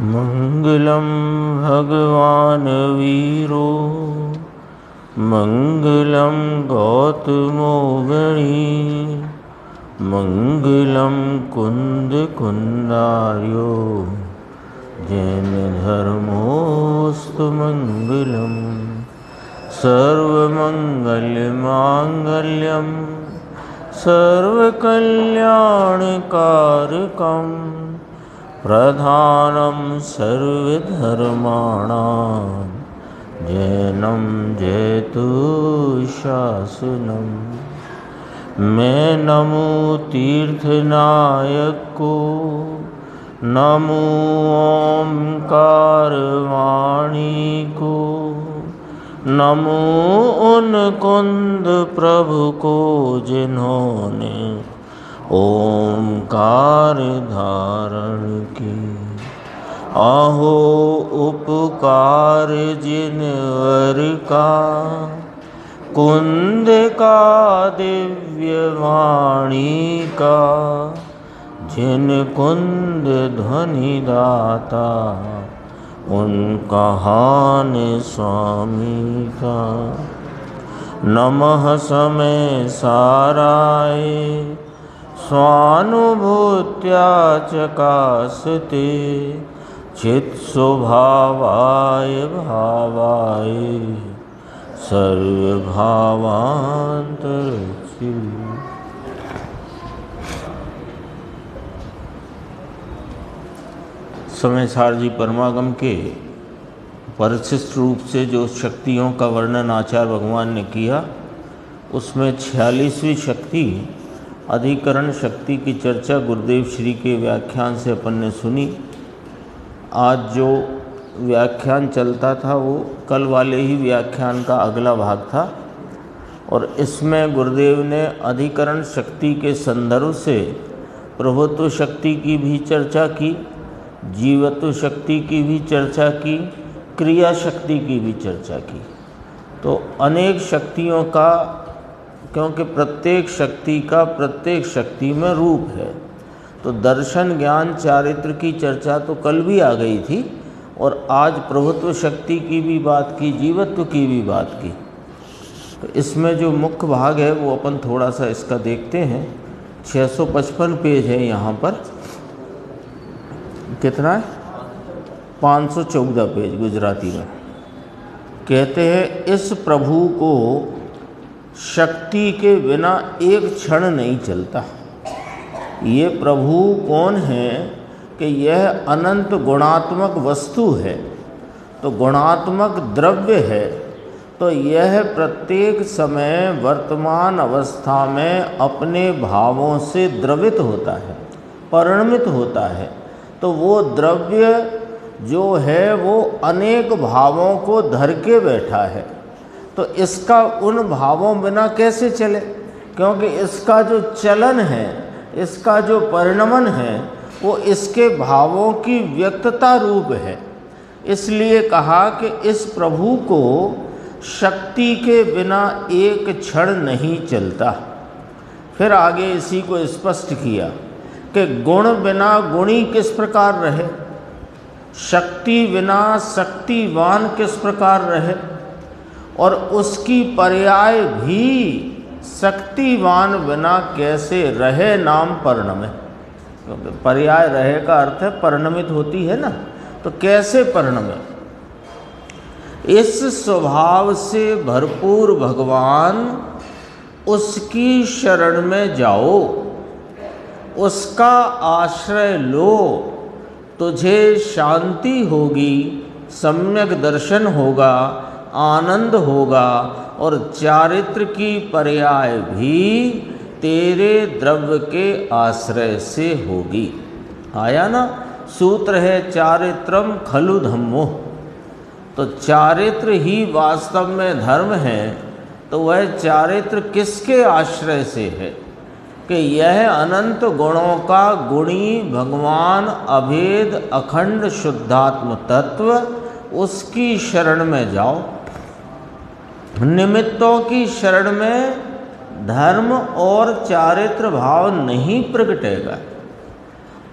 मंगलम भगवान वीरो मंगलम गौतमो गणी मंगलम कुंद कुंदार्यो जैन धर्मोस्तु मंगलम सर्वमंगलमांगल्यम सर्वकल्याणकारकम प्रधानम सर्वधर्माणां जैनम जयतु शासनम। मैं नमो तीर्थनायक को, नमो ओंकार वाणी को, नमो उन कुंद प्रभु को जिन्होंने ओंकार धारण की। आहो उपकार जिनवर का, कुंद का दिव्य वाणी का, जिन कुंद ध्वनि दाता उनका हान स्वामी का। नमः समय साराय स्वानुभूत्या चकासते चित् स्वभावाय भावाय सर्वभावांतरक्षि। समय सार जी परमागम के परिशिष्ट रूप से जो शक्तियों का वर्णन आचार्य भगवान ने किया, उसमें 46वीं शक्ति अधिकरण शक्ति की चर्चा गुरुदेव श्री के व्याख्यान से अपन ने सुनी। आज जो व्याख्यान चलता था वो कल वाले ही व्याख्यान का अगला भाग था, और इसमें गुरुदेव ने अधिकरण शक्ति के संदर्भ से प्रभुत्व शक्ति की भी चर्चा की, जीवत्व शक्ति की भी चर्चा की, क्रिया शक्ति की भी चर्चा की। तो अनेक शक्तियों का, क्योंकि प्रत्येक शक्ति का प्रत्येक शक्ति में रूप है, तो दर्शन ज्ञान चारित्र की चर्चा तो कल भी आ गई थी, और आज प्रभुत्व शक्ति की भी बात की, जीवत्व की भी बात की। तो इसमें जो मुख्य भाग है वो अपन थोड़ा सा इसका देखते हैं। 655 पेज है यहाँ पर, कितना है 514 पेज गुजराती में। कहते हैं इस प्रभु को शक्ति के बिना एक क्षण नहीं चलता। ये प्रभु कौन है कि यह अनंत गुणात्मक वस्तु है, तो गुणात्मक द्रव्य है, तो यह प्रत्येक समय वर्तमान अवस्था में अपने भावों से द्रवित होता है, परिणमित होता है। तो वो द्रव्य जो है वो अनेक भावों को धर के बैठा है। तो इसका उन भावों बिना कैसे चले, क्योंकि इसका जो चलन है, इसका जो परिणमन है, वो इसके भावों की व्यक्तता रूप है। इसलिए कहा कि इस प्रभु को शक्ति के बिना एक क्षण नहीं चलता। फिर आगे इसी को स्पष्ट किया कि गुण बिना गुणी किस प्रकार रहे, शक्ति बिना शक्तिवान किस प्रकार रहे, और उसकी पर्याय भी शक्तिवान बिना कैसे रहे, नाम परिणमे। क्योंकि पर्याय रहे का अर्थ है परिणमित होती है ना, तो कैसे परिणमे। इस स्वभाव से भरपूर भगवान, उसकी शरण में जाओ, उसका आश्रय लो, तुझे शांति होगी, सम्यक दर्शन होगा, आनंद होगा, और चारित्र की पर्याय भी तेरे द्रव्य के आश्रय से होगी। आया ना सूत्र है चारित्रम खलु धम्मो। तो चारित्र ही वास्तव में धर्म है। तो वह चारित्र किसके आश्रय से है कि यह अनंत गुणों का गुणी भगवान अभेद अखंड शुद्धात्म तत्व, उसकी शरण में जाओ। निमित्तों की शरण में धर्म और चारित्र भाव नहीं प्रगटेगा।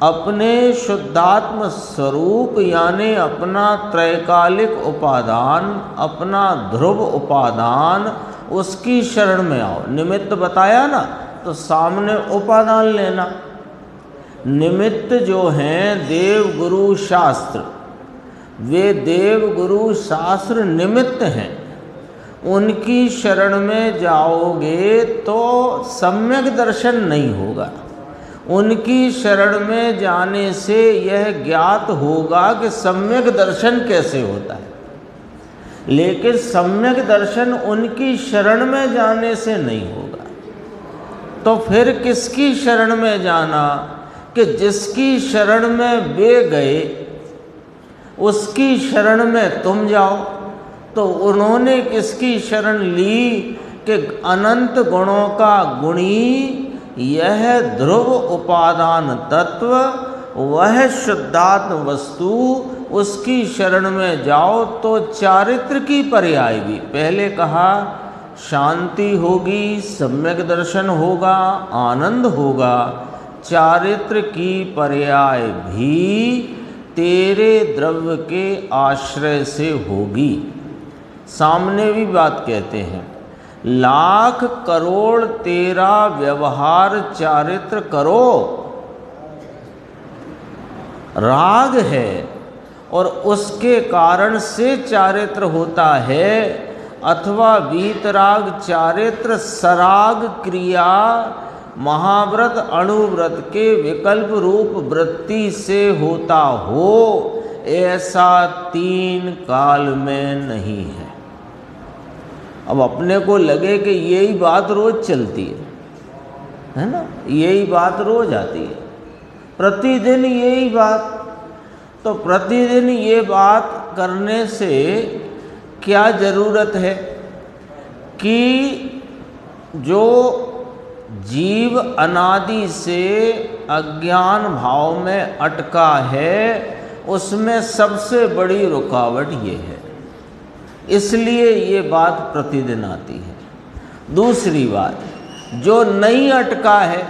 अपने शुद्धात्म स्वरूप यानी अपना त्रैकालिक उपादान, अपना ध्रुव उपादान, उसकी शरण में आओ। निमित्त बताया ना, तो सामने उपादान लेना। निमित्त जो हैं देव गुरु शास्त्र, वे देव गुरु शास्त्र निमित्त हैं। उनकी शरण में जाओगे तो सम्यक दर्शन नहीं होगा। उनकी शरण में जाने से यह ज्ञात होगा कि सम्यक दर्शन कैसे होता है, लेकिन सम्यक दर्शन उनकी शरण में जाने से नहीं होगा। तो फिर किसकी शरण में जाना कि जिसकी शरण में वे गए उसकी शरण में तुम जाओ। तो उन्होंने किसकी शरण ली कि अनंत गुणों का गुणी यह ध्रुव उपादान तत्व, वह शुद्धात्म वस्तु, उसकी शरण में जाओ तो चारित्र की पर्याय भी, पहले कहा शांति होगी, सम्यक दर्शन होगा, आनंद होगा, चारित्र की पर्याय भी तेरे द्रव्य के आश्रय से होगी। सामने भी बात कहते हैं, लाख करोड़ तेरा व्यवहार चारित्र करो। राग है और उसके कारण से चारित्र होता है, अथवा वीतराग चारित्र सराग क्रिया महाव्रत अणुव्रत के विकल्प रूप वृत्ति से होता हो, ऐसा तीन काल में नहीं है। अब अपने को लगे कि यही बात रोज चलती है ना, यही बात रोज आती है, प्रतिदिन यही बात। तो प्रतिदिन ये बात करने से क्या ज़रूरत है कि जो जीव अनादि से अज्ञान भाव में अटका है उसमें सबसे बड़ी रुकावट ये है, इसलिए ये बात प्रतिदिन आती है। दूसरी बात, जो नहीं अटका है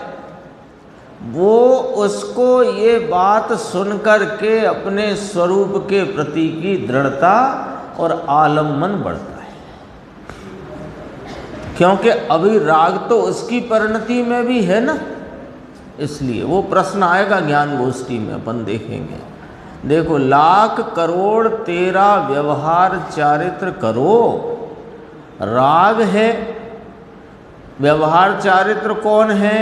वो उसको ये बात सुनकर के अपने स्वरूप के प्रति की दृढ़ता और आलम्बन बढ़ता है, क्योंकि अभी राग तो उसकी परिणति में भी है ना। इसलिए वो प्रश्न आएगा ज्ञान गोष्ठी में, अपन देखेंगे। देखो, लाख करोड़ तेरा व्यवहार चारित्र करो, राग है। व्यवहार चारित्र कौन है?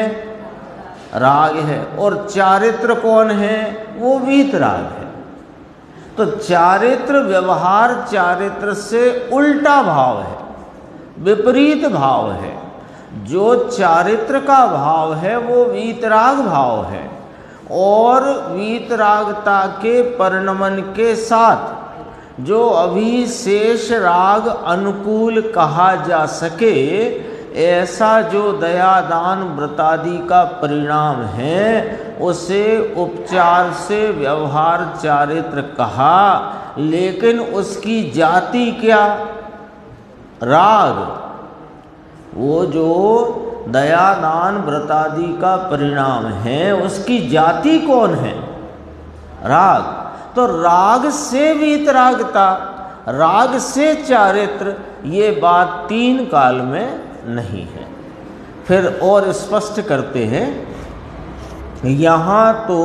राग है। और चारित्र कौन है? वो वीतराग है। तो चारित्र व्यवहार चारित्र से उल्टा भाव है, विपरीत भाव है। जो चारित्र का भाव है वो वीतराग भाव है, और वीतरागता के परिणमन के साथ जो अभी शेष राग अनुकूल कहा जा सके, ऐसा जो दयादान व्रतादि का परिणाम है उसे उपचार से व्यवहार चारित्र कहा। लेकिन उसकी जाति क्या? राग। वो जो दयादान व्रतादि का परिणाम है उसकी जाति कौन है? राग। तो राग से वीतरागता, राग से चारित्र, ये बात तीन काल में नहीं है। फिर और स्पष्ट करते हैं, यहाँ तो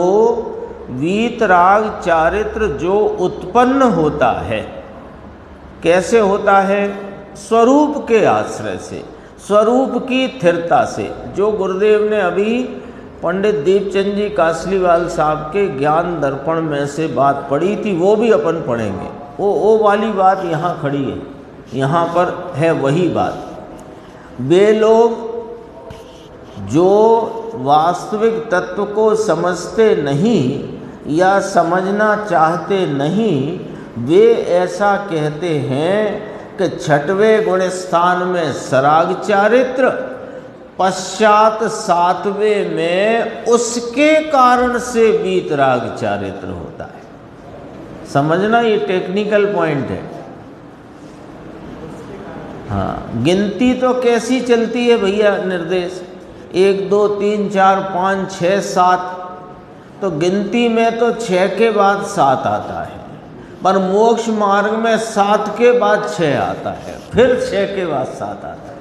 वीतराग चारित्र जो उत्पन्न होता है, कैसे होता है? स्वरूप के आश्रय से, स्वरूप की स्थिरता से। जो गुरुदेव ने अभी पंडित दीपचंद जी कासलीवाल साहब के ज्ञान दर्पण में से बात पढ़ी थी, वो भी अपन पढ़ेंगे। वो वाली बात यहाँ खड़ी है, यहाँ पर है वही बात। वे लोग जो वास्तविक तत्व को समझते नहीं या समझना चाहते नहीं, वे ऐसा कहते हैं कि छठवें गुण स्थान में सराग चारित्र, पश्चात सातवें में उसके कारण से वीतराग चारित्र होता है। समझना, ये टेक्निकल पॉइंट है। हाँ, गिनती तो कैसी चलती है भैया? निर्देश 1 2 3 4 5 6 7, तो गिनती में तो 6 के बाद 7 आता है, पर मोक्ष मार्ग में 7 के बाद 6 आता है, फिर 6 के बाद 7 आता है।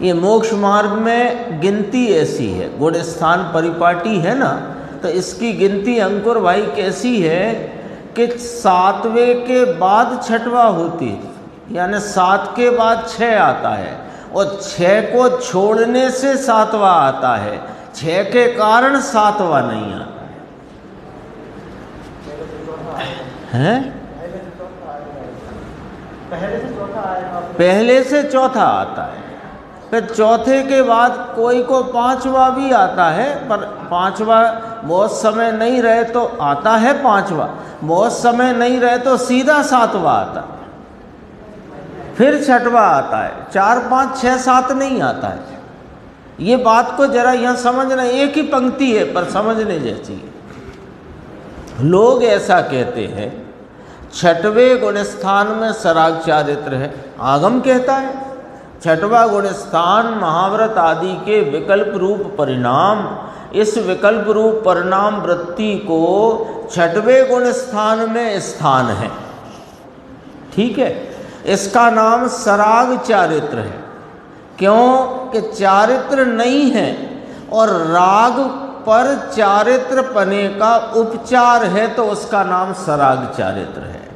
ये मोक्ष मार्ग में गिनती ऐसी है, गुण स्थान परिपाटी है ना, तो इसकी गिनती अंकुर भाई कैसी है कि 7वें के बाद 6वां होती है, यानी 7 के बाद 6 आता है, और 6 को छोड़ने से 7वां आता है, 6 के कारण 7वां नहीं आता है। पहले से चौथा आता है, फिर चौथे के बाद कोई को 5वां भी आता है, पर 5वां बहुत समय नहीं रहे तो आता है 5वां, बहुत समय नहीं रहे तो सीधा 7वां आता है, फिर 6वां आता है, 4 5 6 7 नहीं आता है। ये बात को जरा यहाँ समझना, एक ही पंक्ति है पर समझने जैसी है। लोग ऐसा कहते हैं 6वें गुण स्थान में सराग चारित्र है, आगम कहता है 6वां गुण स्थान महाव्रत आदि के विकल्प रूप परिणाम, इस विकल्प रूप परिणाम वृत्ति को 6वें गुण स्थान में स्थान है, ठीक है। इसका नाम सराग चारित्र है, क्यों कि चारित्र नहीं है और राग पर चारित्र पने का उपचार है, तो उसका नाम सराग चारित्र है।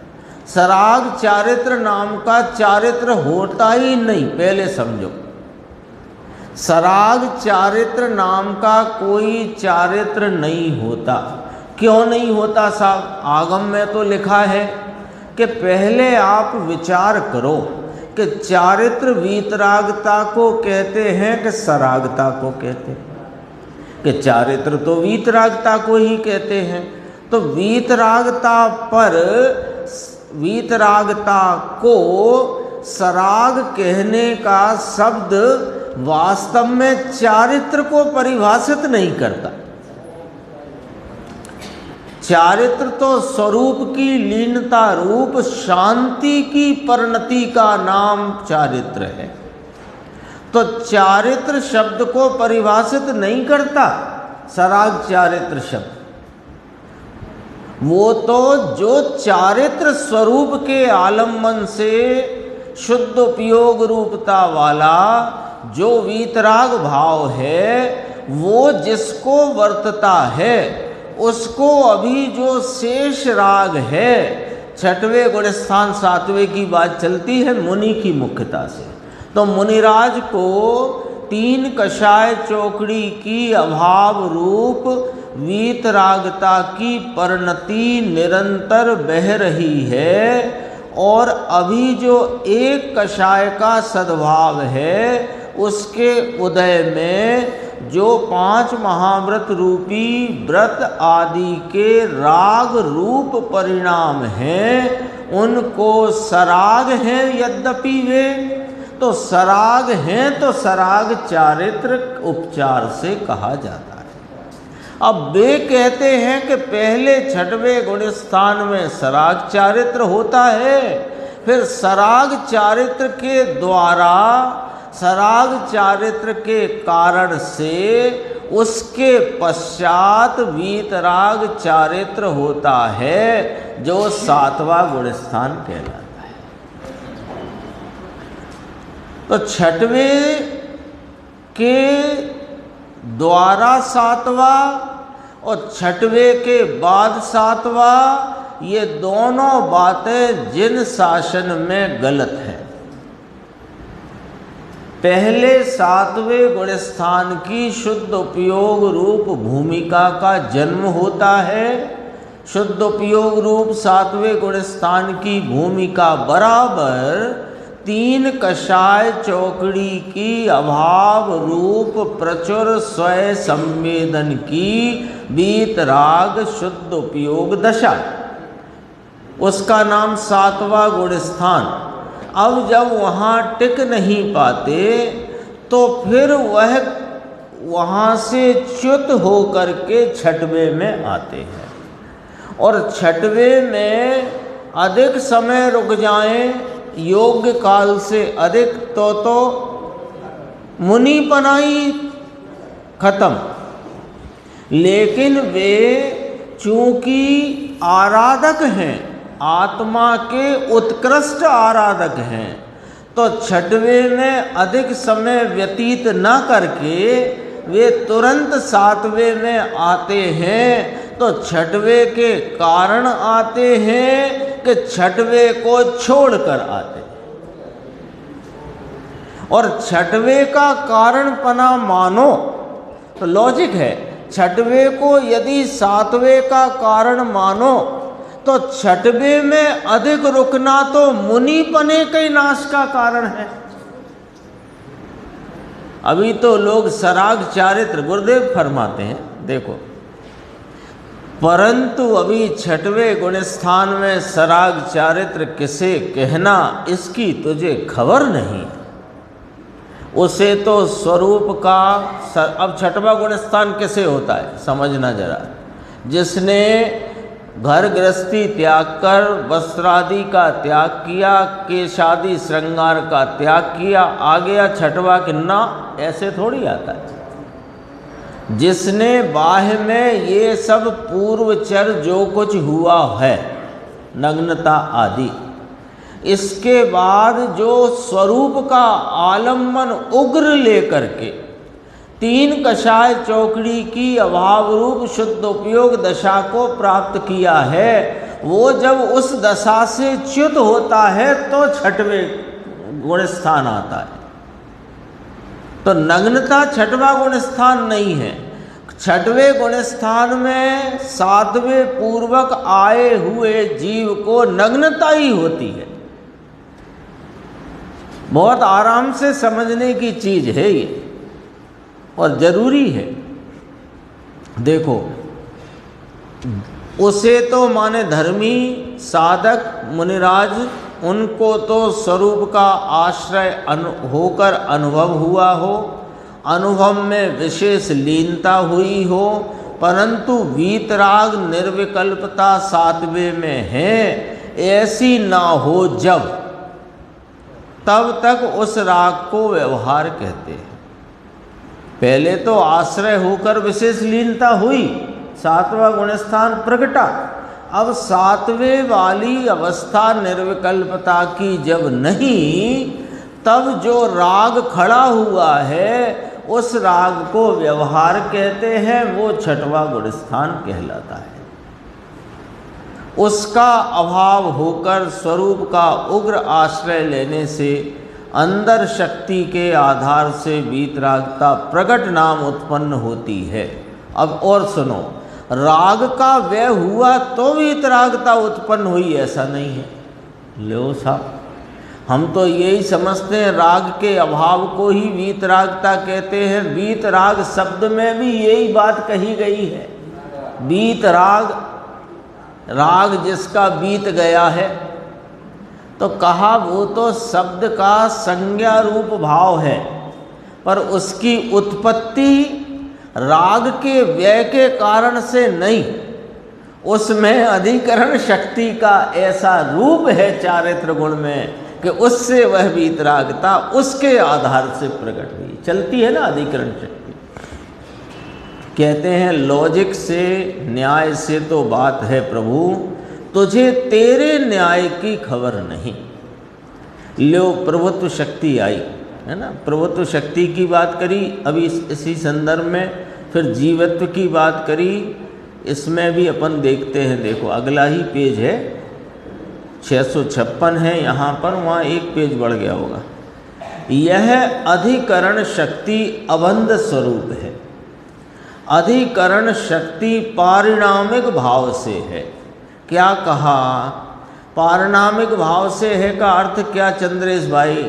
सराग चारित्र नाम का चारित्र होता ही नहीं, पहले समझो। सराग चारित्र नाम का कोई चारित्र नहीं होता। क्यों नहीं होता साहब? आगम में तो लिखा है कि पहले आप विचार करो कि चारित्र वीतरागता को कहते हैं कि सरागता को कहते हैं, कि चारित्र तो वीतरागता को ही कहते हैं, तो वीतरागता पर वीतरागता को सराग कहने का शब्द वास्तव में चारित्र को परिभाषित नहीं करता। चारित्र तो स्वरूप की लीनता रूप शांति की परिणति का नाम चारित्र है, तो चारित्र शब्द को परिभाषित नहीं करता सराग चारित्र शब्द। वो तो जो चारित्र स्वरूप के आलम्बन से शुद्ध उपयोग रूपता वाला जो वीतराग भाव है, वो जिसको वर्तता है उसको अभी जो शेष राग है, 6वें गुण स्थान 7वें की बात चलती है मुनि की मुख्यता से, तो मुनिराज को 3 कषाय चौकड़ी की अभाव रूप वीतरागता की परिणति निरंतर बह रही है, और अभी जो एक कषाय का सद्भाव है उसके उदय में जो 5 महाव्रत रूपी व्रत आदि के राग रूप परिणाम हैं, उनको सराग हैं। यद्यपि वे तो सराग हैं, तो सराग चारित्र उपचार से कहा जाता है। अब वे कहते हैं कि पहले 6वें गुण स्थान में सराग चारित्र होता है, फिर सराग चारित्र के द्वारा, सराग चारित्र के कारण से उसके पश्चात वीतराग चारित्र होता है, जो 7वां गुण स्थान कहलाता है। तो 6वें के द्वारा 7वां और 6वें के बाद 7वां, ये दोनों बातें जिन शासन में गलत हैं। पहले 7वें गुण स्थान की शुद्ध उपयोग रूप भूमिका का जन्म होता है। शुद्ध उपयोग रूप 7वें गुण स्थान की भूमिका बराबर 3 कषाय चौकड़ी की अभाव रूप प्रचुर स्वय संवेदन की वीतराग शुद्ध उपयोग दशा, उसका नाम 7वां गुण स्थान। अब जब वहाँ टिक नहीं पाते तो फिर वह वहाँ से च्युत होकर के 6वें में आते हैं, और 6वें में अधिक समय रुक जाएं, योग्य काल से अधिक, तो मुनि पनाई खत्म। लेकिन वे चूंकि आराधक हैं, आत्मा के उत्कृष्ट आराधक हैं, तो छठवें में अधिक समय व्यतीत न करके वे तुरंत सातवें में आते हैं। तो छठवें के कारण आते हैं कि छठवें को छोड़कर आते हैं। और छठवें का कारणपना मानो तो लॉजिक है, छठवें को यदि सातवें का कारण मानो तो छठवें में अधिक रुकना तो मुनिपने के नाश का कारण है। अभी तो लोग सराग चारित्र, गुरुदेव फरमाते हैं देखो, परंतु अभी छठवें गुणस्थान में सराग चारित्र किसे कहना इसकी तुझे खबर नहीं। उसे तो स्वरूप का अब छठवां गुणस्थान किसे होता है समझना जरा। जिसने घर गृहस्थी त्याग कर वस्त्रादि का त्याग किया, केशादि श्रृंगार का त्याग किया, आ गया छठवां किन्ना, ऐसे थोड़ी आता है। जिसने बाह्य में ये सब पूर्वचर जो कुछ हुआ है, नग्नता आदि, इसके बाद जो स्वरूप का आलम्बन उग्र लेकर के तीन कषाय चौकड़ी की अभाव रूप शुद्ध उपयोग दशा को प्राप्त किया है, वो जब उस दशा से च्युत होता है तो छठवें गुणस्थान आता है। तो नग्नता छठवां गुणस्थान नहीं है। छठवें गुणस्थान में सातवें पूर्वक आए हुए जीव को नग्नता ही होती है। बहुत आराम से समझने की चीज है ये और जरूरी है। देखो, उसे तो माने धर्मी साधक मुनिराज, उनको तो स्वरूप का आश्रय होकर अनुभव हुआ हो, अनुभव में विशेष लीनता हुई हो, परंतु वीतराग निर्विकल्पता सातवें में है, ऐसी ना हो जब, तब तक उस राग को व्यवहार कहते हैं। पहले तो आश्रय होकर विशेष लीनता हुई, सातवां गुणस्थान प्रगटा। अब सातवें वाली अवस्था निर्विकल्पता की जब नहीं, तब जो राग खड़ा हुआ है उस राग को व्यवहार कहते हैं, वो छठवां गुणस्थान कहलाता है। उसका अभाव होकर स्वरूप का उग्र आश्रय लेने से अंदर शक्ति के आधार से वीतरागता प्रकट नाम उत्पन्न होती है। अब और सुनो, राग का व्यय हुआ तो वीतरागता उत्पन्न हुई ऐसा नहीं है। लो साहब, हम तो यही समझते हैं राग के अभाव को ही वीतरागता कहते हैं। वीतराग शब्द में भी यही बात कही गई है। वीतराग, राग जिसका बीत गया है, तो कहा वो तो शब्द का संज्ञा रूप भाव है, पर उसकी उत्पत्ति राग के व्यय के कारण से नहीं, उसमें अधिकरण शक्ति का ऐसा रूप है चारित्र गुण में कि उससे वह वीतरागता उसके आधार से प्रकट हुई। चलती है ना अधिकरण शक्ति। कहते हैं लॉजिक से, न्याय से तो बात है प्रभु, तुझे तेरे न्याय की खबर नहीं। लो प्रभुत्व शक्ति आई है ना, प्रभुत्व शक्ति की बात करी अभी इसी संदर्भ में, फिर जीवत्व की बात करी, इसमें भी अपन देखते हैं। देखो अगला ही पेज है, 656 है यहाँ पर, वहाँ एक पेज बढ़ गया होगा। यह अधिकरण शक्ति अबंध स्वरूप है। अधिकरण शक्ति पारिणामिक भाव से है। क्या कहा? पारिणामिक भाव से है का अर्थ क्या चंद्रेश भाई?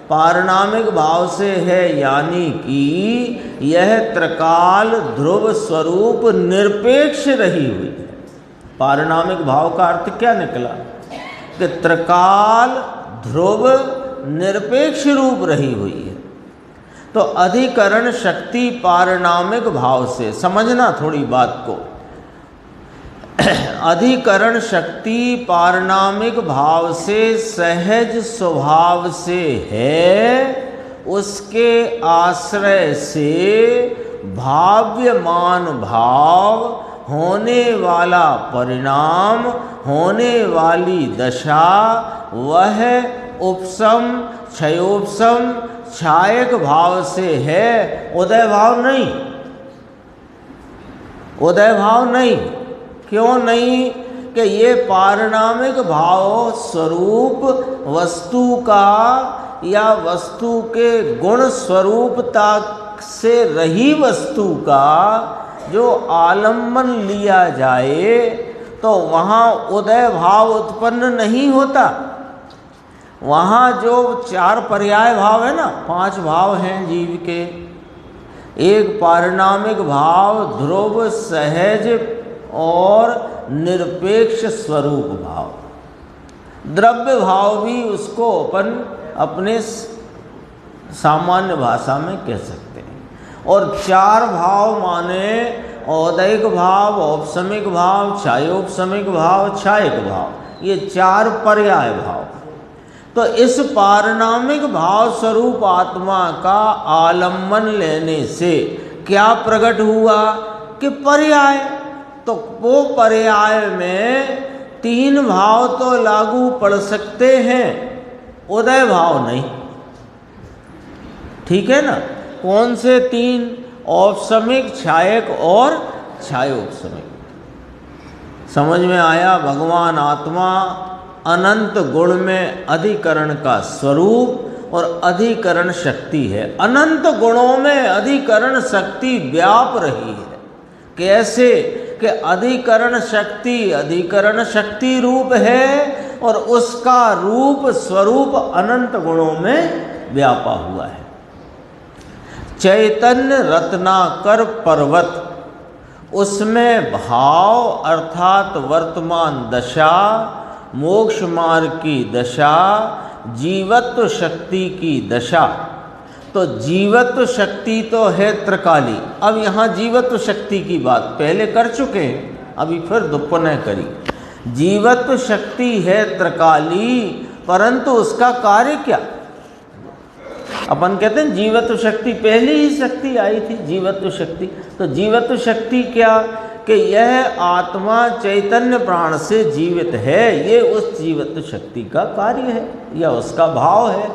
पारिणामिक भाव से है यानी कि यह त्रिकाल ध्रुव स्वरूप निरपेक्ष रही हुई है। पारिणामिक भाव का अर्थ क्या निकला कि त्रिकाल ध्रुव निरपेक्ष रूप रही हुई है। तो अधिकरण शक्ति पारिणामिक भाव से, समझना थोड़ी बात को, अधिकरण शक्ति पारिणामिक भाव से सहज स्वभाव से है, उसके आश्रय से भाव्यमान भाव, होने वाला परिणाम, होने वाली दशा, वह उपसम क्षयोपसम क्षायक भाव से है, उदय भाव नहीं। उदय भाव नहीं। क्यों नहीं? कि ये पारिणामिक भाव स्वरूप वस्तु का या वस्तु के गुण स्वरूपता से रही वस्तु का जो आलम्बन लिया जाए तो वहाँ उदय भाव उत्पन्न नहीं होता। वहाँ जो 4 पर्याय भाव है ना, 5 भाव हैं जीव के। एक पारिणामिक भाव, ध्रुव, सहज और निरपेक्ष स्वरूप भाव। द्रव्य भाव भी उसको अपन अपने सामान्य भाषा में कह सकते हैं। और 4 भाव माने औदैक भाव, औपसमिक भाव, क्षयोपसमिक भाव, क्षायक भाव, ये 4 पर्याय भाव। तो इस पारिणामिक भाव स्वरूप आत्मा का आलम्बन लेने से क्या प्रकट हुआ कि पर्याय। तो वो पर्याय में 3 भाव तो लागू पड़ सकते हैं, उदय भाव नहीं। ठीक है ना? कौन से 3? औपसमिक, क्षायक और क्षयोपसमिक। समझ में आया? भगवान आत्मा अनंत गुण में अधिकरण का स्वरूप और अधिकरण शक्ति है। अनंत गुणों में अधिकरण शक्ति व्याप रही है। कैसे? कि अधिकरण शक्ति रूप है और उसका रूप स्वरूप अनंत गुणों में व्यापा हुआ है। चैतन्य रत्नाकर पर्वत, उसमें भाव अर्थात वर्तमान दशा, मोक्ष मार्ग की दशा, जीवत्व शक्ति की दशा। तो जीवत्व शक्ति तो है त्रिकाली। अब यहाँ जीवत्व शक्ति की बात पहले कर चुके हैं, अभी फिर पुनः करी। जीवत्व शक्ति है त्रिकाली, परंतु उसका कार्य क्या? अपन कहते हैं जीवत्व शक्ति, पहली ही शक्ति आई थी जीवत्व शक्ति। तो जीवत्व शक्ति क्या? कि यह आत्मा चैतन्य प्राण से जीवित है, ये उस जीवत्व शक्ति का कार्य है या उसका भाव है।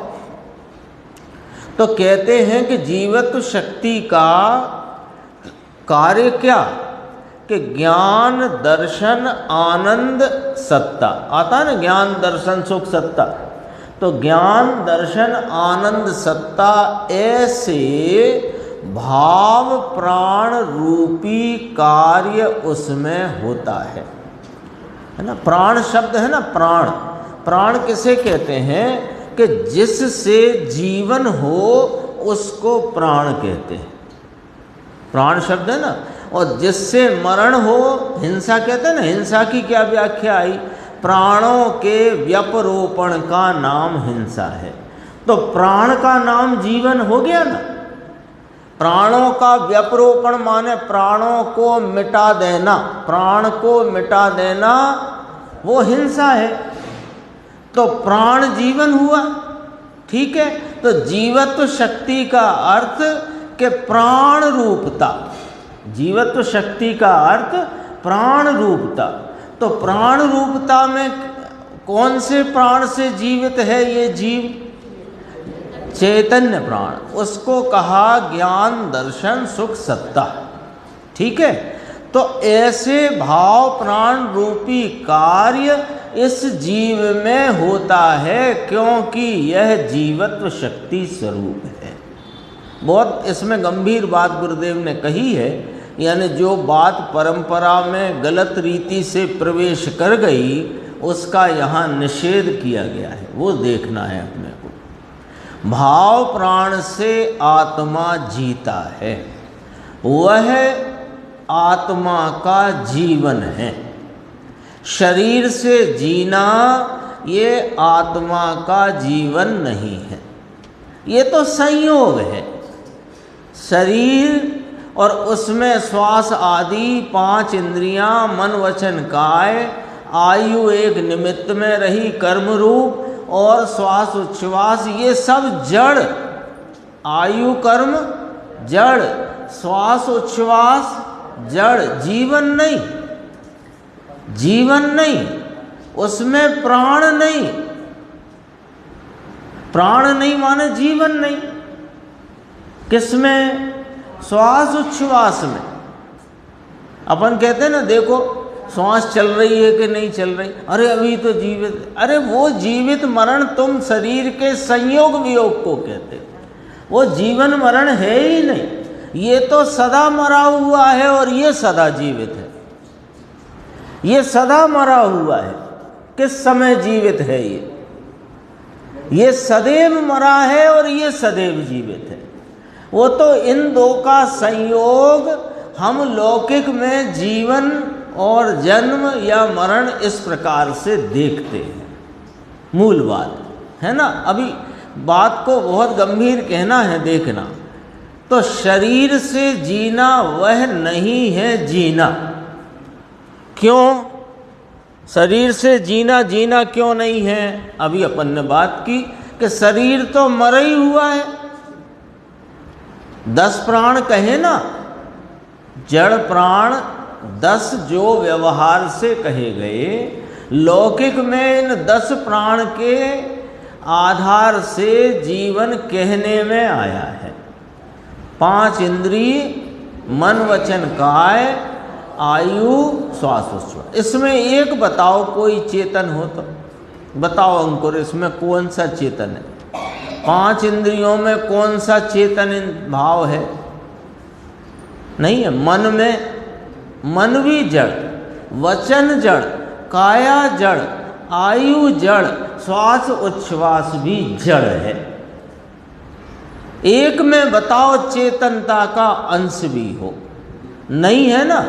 तो कहते हैं कि जीवत्व शक्ति का कार्य क्या? कि ज्ञान दर्शन आनंद सत्ता। आता ना ज्ञान दर्शन सुख सत्ता। तो ज्ञान दर्शन आनंद सत्ता ऐसे भाव प्राण रूपी कार्य उसमें होता है ना? प्राण शब्द है ना, प्राण। प्राण किसे कहते हैं? कि जिससे जीवन हो उसको प्राण कहते हैं। प्राण शब्द है ना। और जिससे मरण हो, हिंसा कहते हैं ना। हिंसा की क्या व्याख्या आई? प्राणों के व्यपरोपण का नाम हिंसा है। तो प्राण का नाम जीवन हो गया ना। प्राणों का व्यपरोपण माने प्राणों को मिटा देना। प्राण को मिटा देना वो हिंसा है। तो प्राण जीवन हुआ। ठीक है? तो जीवत्व शक्ति का अर्थ कि प्राण रूपता। जीवत्व शक्ति का अर्थ प्राण रूपता। तो प्राण रूपता में कौन से प्राण से जीवित है ये जीव? चैतन्य प्राण। उसको कहा ज्ञान दर्शन सुख सत्ता। ठीक है? तो ऐसे भाव प्राण रूपी कार्य इस जीव में होता है, क्योंकि यह जीवत्व शक्ति स्वरूप है। बहुत इसमें गंभीर बात गुरुदेव ने कही है। यानी जो बात परंपरा में गलत रीति से प्रवेश कर गई उसका यहाँ निषेध किया गया है, वो देखना है अपने को। भाव प्राण से आत्मा जीता है, वह आत्मा का जीवन है। शरीर से जीना ये आत्मा का जीवन नहीं है, ये तो संयोग है। शरीर और उसमें श्वास आदि 5 इंद्रियां, मन वचन काय, आयु एक निमित्त में रही कर्म रूप, और श्वास उच्छ्वास ये सब जड़। आयु कर्म जड़, श्वास उच्छ्वास जड़, जीवन नहीं, जीवन नहीं, उसमें प्राण नहीं। प्राण नहीं माने जीवन नहीं। किसमें? श्वास उच्छ्वास में। अपन कहते हैं ना, देखो श्वास चल रही है कि नहीं चल रही, अरे अभी तो जीवित। अरे वो जीवित मरण तुम शरीर के संयोग वियोग को कहते हो, वो जीवन मरण है ही नहीं। ये तो सदा मरा हुआ है और ये सदा जीवित है। ये सदा मरा हुआ है, किस समय जीवित है ये सदैव मरा है और ये सदैव जीवित है। वो तो इन दो का संयोग हम लौकिक में जीवन और जन्म या मरण इस प्रकार से देखते हैं। मूल बात है ना। अभी बात को बहुत गंभीर कहना है, देखना। तो शरीर से जीना वह नहीं है जीना। क्यों शरीर से जीना जीना क्यों नहीं है? अभी अपन ने बात की कि शरीर तो मरा ही हुआ है। 10 प्राण कहे ना, जड़ प्राण 10 जो व्यवहार से कहे गए, लौकिक में इन 10 प्राण के आधार से जीवन कहने में आया है। 5 इंद्रिय, मन वचन काय, आयु, श्वास उच्छ्वास। इसमें एक बताओ कोई चेतन हो तो बताओ अंकुर, इसमें कौन सा चेतन है? 5 इंद्रियों में कौन सा चेतन भाव है? नहीं है। मन में, मन भी जड़, वचन जड़, काया जड़, आयु जड़, श्वास उच्छ्वास भी जड़ है। एक में बताओ चेतनता का अंश भी हो, नहीं है ना।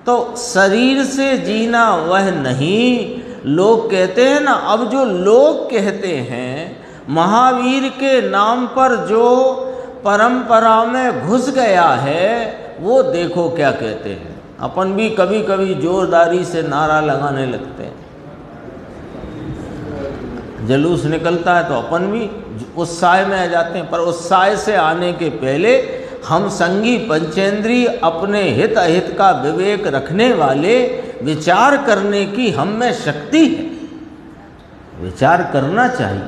तो शरीर से जीना वह नहीं। लोग कहते हैं ना, अब जो लोग कहते हैं महावीर के नाम पर जो परंपरा में घुस गया है, वो देखो क्या कहते हैं। अपन भी कभी कभी जोरदारी से नारा लगाने लगते हैं, जलूस निकलता है तो अपन भी उत्साह में आ जाते हैं। पर उत्साह से आने के पहले हम संगी पंचेंद्रिय, अपने हित अहित का विवेक रखने वाले, विचार करने की हम में शक्ति है। विचार करना चाहिए।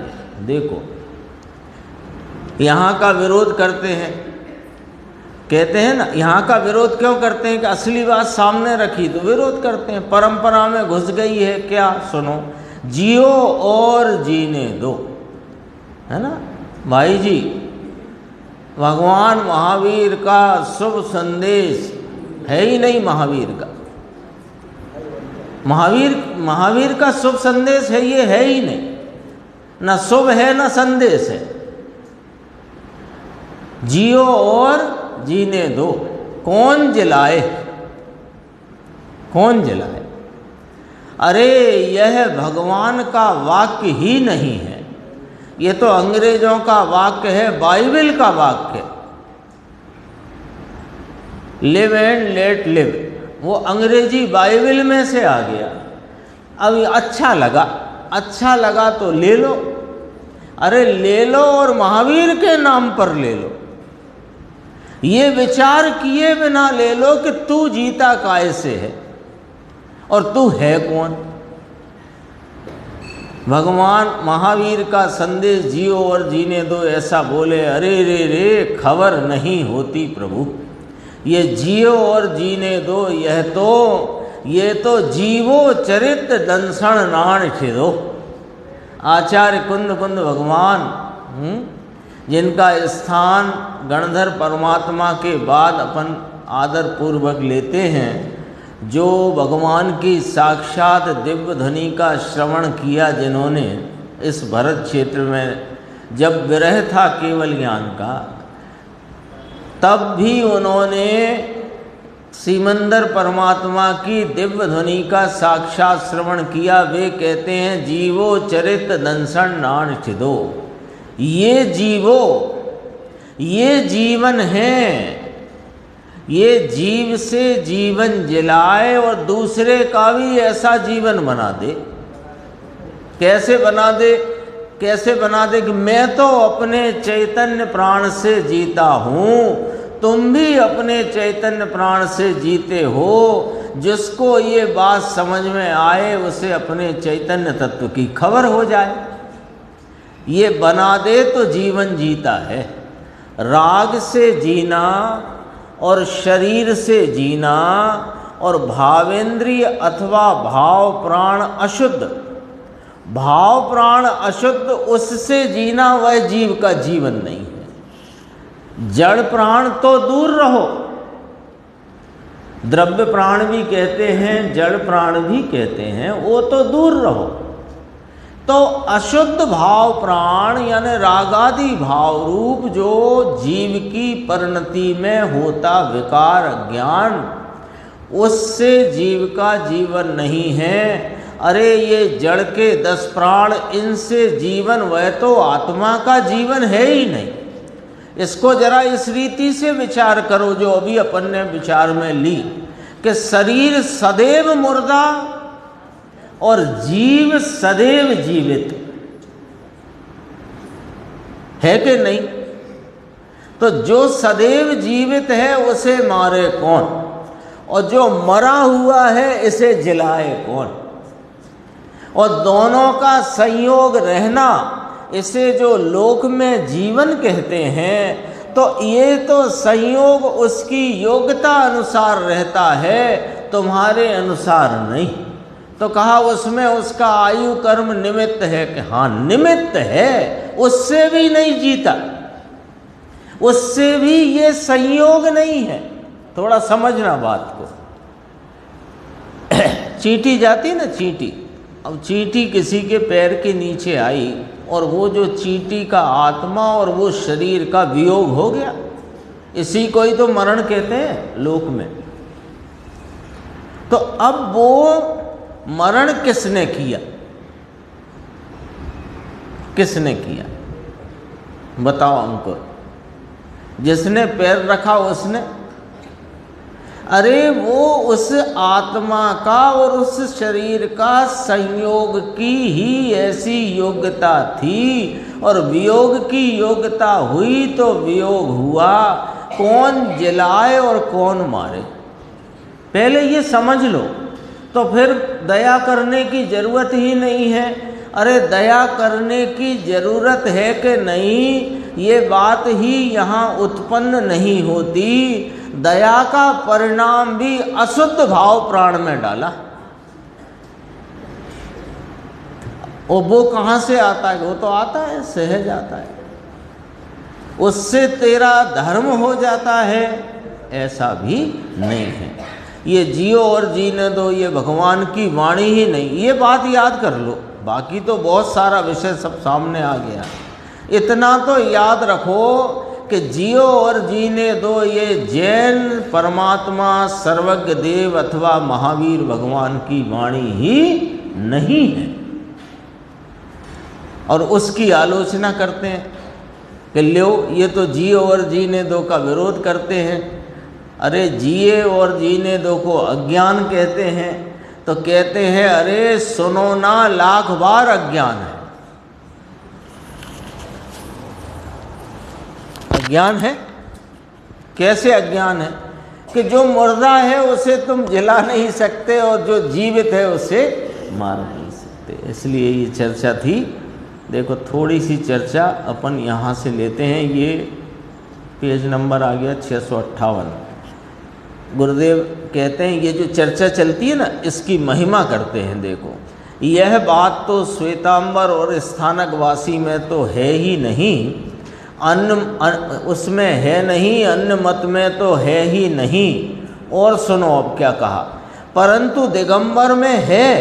देखो यहाँ का विरोध करते हैं, कहते हैं ना, यहाँ का विरोध क्यों करते हैं कि असली बात सामने रखी तो विरोध करते हैं। परंपरा में घुस गई है क्या? सुनो, जियो और जीने दो, है ना भाई जी। भगवान महावीर का शुभ संदेश है ही नहीं। महावीर का शुभ संदेश है, ये है ही नहीं। ना शुभ है ना संदेश है। जियो और जीने दो। कौन जलाए? कौन जलाए? अरे यह भगवान का वाक्य ही नहीं है, ये तो अंग्रेजों का वाक्य है, बाइबल का वाक्य। लिव एंड लेट लिव, वो अंग्रेजी बाइबल में से आ गया। अब अच्छा लगा तो ले लो। अरे ले लो और महावीर के नाम पर ले लो। ये विचार किए बिना ले लो कि तू जीता कैसे है और तू है कौन। भगवान महावीर का संदेश जियो और जीने दो ऐसा बोले, अरे रे रे खबर नहीं होती प्रभु। ये जियो और जीने दो, ये तो जीवो चरित दंसण नाण छिदो। आचार्य कुंद भगवान, जिनका स्थान गणधर परमात्मा के बाद अपन आदर पूर्वक लेते हैं, जो भगवान की साक्षात दिव्य ध्वनि का श्रवण किया, जिन्होंने इस भरत क्षेत्र में जब विरह था केवल ज्ञान का, तब भी उन्होंने सीमंदर परमात्मा की दिव्य ध्वनि का साक्षात श्रवण किया। वे कहते हैं जीवो चरित दंसण नाण छिदो। ये जीवो, ये जीवन है, ये जीव से जीवन जिलाए और दूसरे का भी ऐसा जीवन बना दे। कैसे बना दे कि मैं तो अपने चैतन्य प्राण से जीता हूँ, तुम भी अपने चैतन्य प्राण से जीते हो। जिसको ये बात समझ में आए उसे अपने चैतन्य तत्व की खबर हो जाए, ये बना दे तो जीवन जीता है। राग से जीना और शरीर से जीना और भावेंद्रिय अथवा भाव प्राण अशुद्ध, भाव प्राण अशुद्ध उससे जीना वह जीव का जीवन नहीं है। जड़ प्राण तो दूर रहो, द्रव्य प्राण भी कहते हैं, जड़ प्राण भी कहते हैं, वो तो दूर रहो। तो अशुद्ध भाव प्राण यानी रागादि भाव रूप जो जीव की परिणति में होता विकार ज्ञान, उससे जीव का जीवन नहीं है। अरे ये जड़ के 10 प्राण, इनसे जीवन, वह तो आत्मा का जीवन है ही नहीं। इसको जरा इस रीति से विचार करो जो अभी अपन ने विचार में ली कि शरीर सदैव मुर्दा और जीव सदैव जीवित है कि नहीं। तो जो सदैव जीवित है उसे मारे कौन, और जो मरा हुआ है इसे जिलाए कौन। और दोनों का संयोग रहना, इसे जो लोक में जीवन कहते हैं, तो ये तो संयोग उसकी योग्यता अनुसार रहता है, तुम्हारे अनुसार नहीं। तो कहा उसमें उसका आयु कर्म निमित्त है कि हाँ निमित्त है, उससे भी नहीं जीता, उससे भी ये संयोग नहीं है। थोड़ा समझना बात को। चींटी जाती ना, चींटी, अब चींटी किसी के पैर के नीचे आई और वो जो चींटी का आत्मा और वो शरीर का वियोग हो गया, इसी को ही तो मरण कहते हैं लोक में। तो अब वो मरण किसने किया, किसने किया बताओ हमको। जिसने पैर रखा उसने? अरे वो उस आत्मा का और उस शरीर का संयोग की ही ऐसी योग्यता थी, और वियोग की योग्यता हुई तो वियोग हुआ। कौन जिलाए और कौन मारे, पहले ये समझ लो, तो फिर दया करने की जरूरत ही नहीं है। अरे दया करने की जरूरत है कि नहीं, ये बात ही यहाँ उत्पन्न नहीं होती। दया का परिणाम भी अशुद्ध भाव प्राण में डाला, और वो कहाँ से आता है? वो तो आता है, सहज आता है, उससे तेरा धर्म हो जाता है, ऐसा भी नहीं है। ये जियो और जीने दो, ये भगवान की वाणी ही नहीं। ये बात याद कर लो, बाकी तो बहुत सारा विषय सब सामने आ गया। इतना तो याद रखो कि जियो और जीने दो ये जैन परमात्मा सर्वज्ञ देव अथवा महावीर भगवान की वाणी ही नहीं है। और उसकी आलोचना करते हैं कि लो ये तो जियो और जीने दो का विरोध करते हैं। अरे जिए और जीने दो को अज्ञान कहते हैं, तो कहते हैं अरे सुनो ना, लाख बार अज्ञान है। अज्ञान है, कैसे अज्ञान है? कि जो मुर्दा है उसे तुम जिला नहीं सकते और जो जीवित है उसे मार नहीं सकते। इसलिए ये चर्चा थी। देखो थोड़ी सी चर्चा अपन यहाँ से लेते हैं। ये पेज नंबर आ गया 658। गुरुदेव कहते हैं ये जो चर्चा चलती है ना, इसकी महिमा करते हैं। देखो यह बात तो श्वेतांबर और स्थानकवासी में तो है ही नहीं, उसमें है नहीं, अन्य मत में तो है ही नहीं। और सुनो अब क्या कहा, परंतु दिगंबर में है,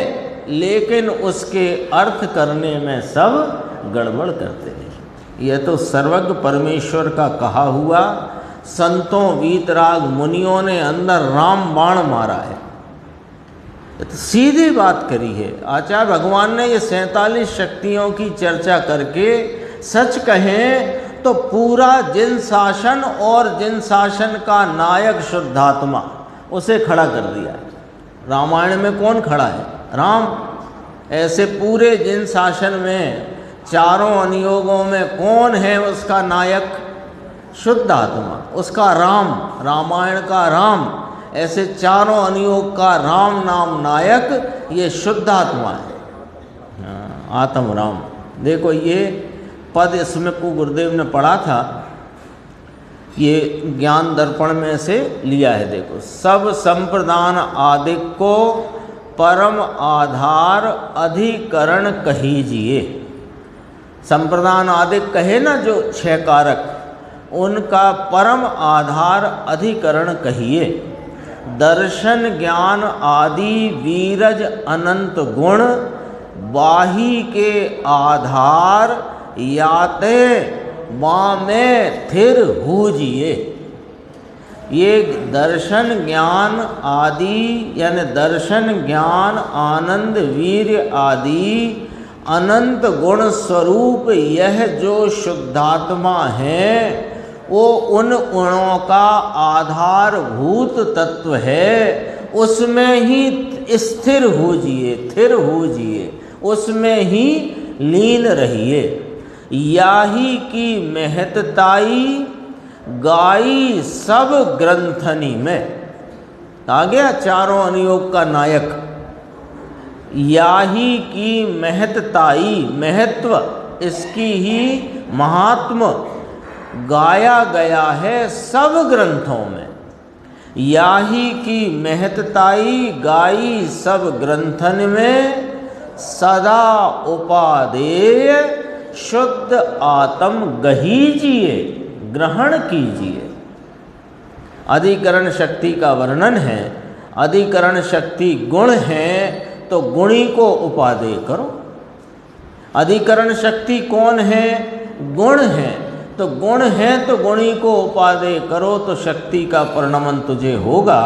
लेकिन उसके अर्थ करने में सब गड़बड़ करते हैं। यह तो सर्वज्ञ परमेश्वर का कहा हुआ, संतों वीतराग मुनियों ने अंदर राम बाण मारा है। तो सीधी बात करी है आचार्य भगवान ने। ये 47 शक्तियों की चर्चा करके सच कहें तो पूरा जिन शासन और जिन शासन का नायक शुद्धात्मा, उसे खड़ा कर दिया है। रामायण में कौन खड़ा है? राम। ऐसे पूरे जिन शासन में चारों अनुयोगों में कौन है उसका नायक? शुद्ध आत्मा, उसका राम, रामायण का राम, ऐसे चारों अनुयोग का राम नाम नायक ये शुद्ध आत्मा है, आत्म राम। देखो ये पद इसमें को गुरुदेव ने पढ़ा था, ये ज्ञान दर्पण में से लिया है। देखो, सब संप्रदान आदिक को परम आधार अधिकरण कहीजिए। संप्रदान आदिक कहे ना जो छह कारक, उनका परम आधार अधिकरण कहिए। दर्शन ज्ञान आदि वीरज अनंत गुण बाही के आधार याते माँ में थिर हूजिए। ये दर्शन ज्ञान आदि यानी दर्शन ज्ञान आनंद वीर्य आदि अनंत गुण स्वरूप यह जो शुद्धात्मा है वो उन गुणों का आधारभूत तत्व है, उसमें ही स्थिर होजिए, थिर होजिए, उसमें ही लीन रहिए। याही की महत्ताई गाई सब ग्रंथनी में। आ गया चारों अनुयोग का नायक। याही की महत्ताई, महत्व इसकी ही महात्म गाया गया है सब ग्रंथों में। याही की महत्ताई गाई सब ग्रंथन में, सदा उपादेय शुद्ध आत्म गहीजिए, ग्रहण कीजिए। अधिकरण शक्ति का वर्णन है। अधिकरण शक्ति गुण है तो गुणी को उपादेय करो। अधिकरण शक्ति कौन है? गुण है। तो गुण है तो गुणी को उपादेय करो तो शक्ति का परिणमन तुझे होगा।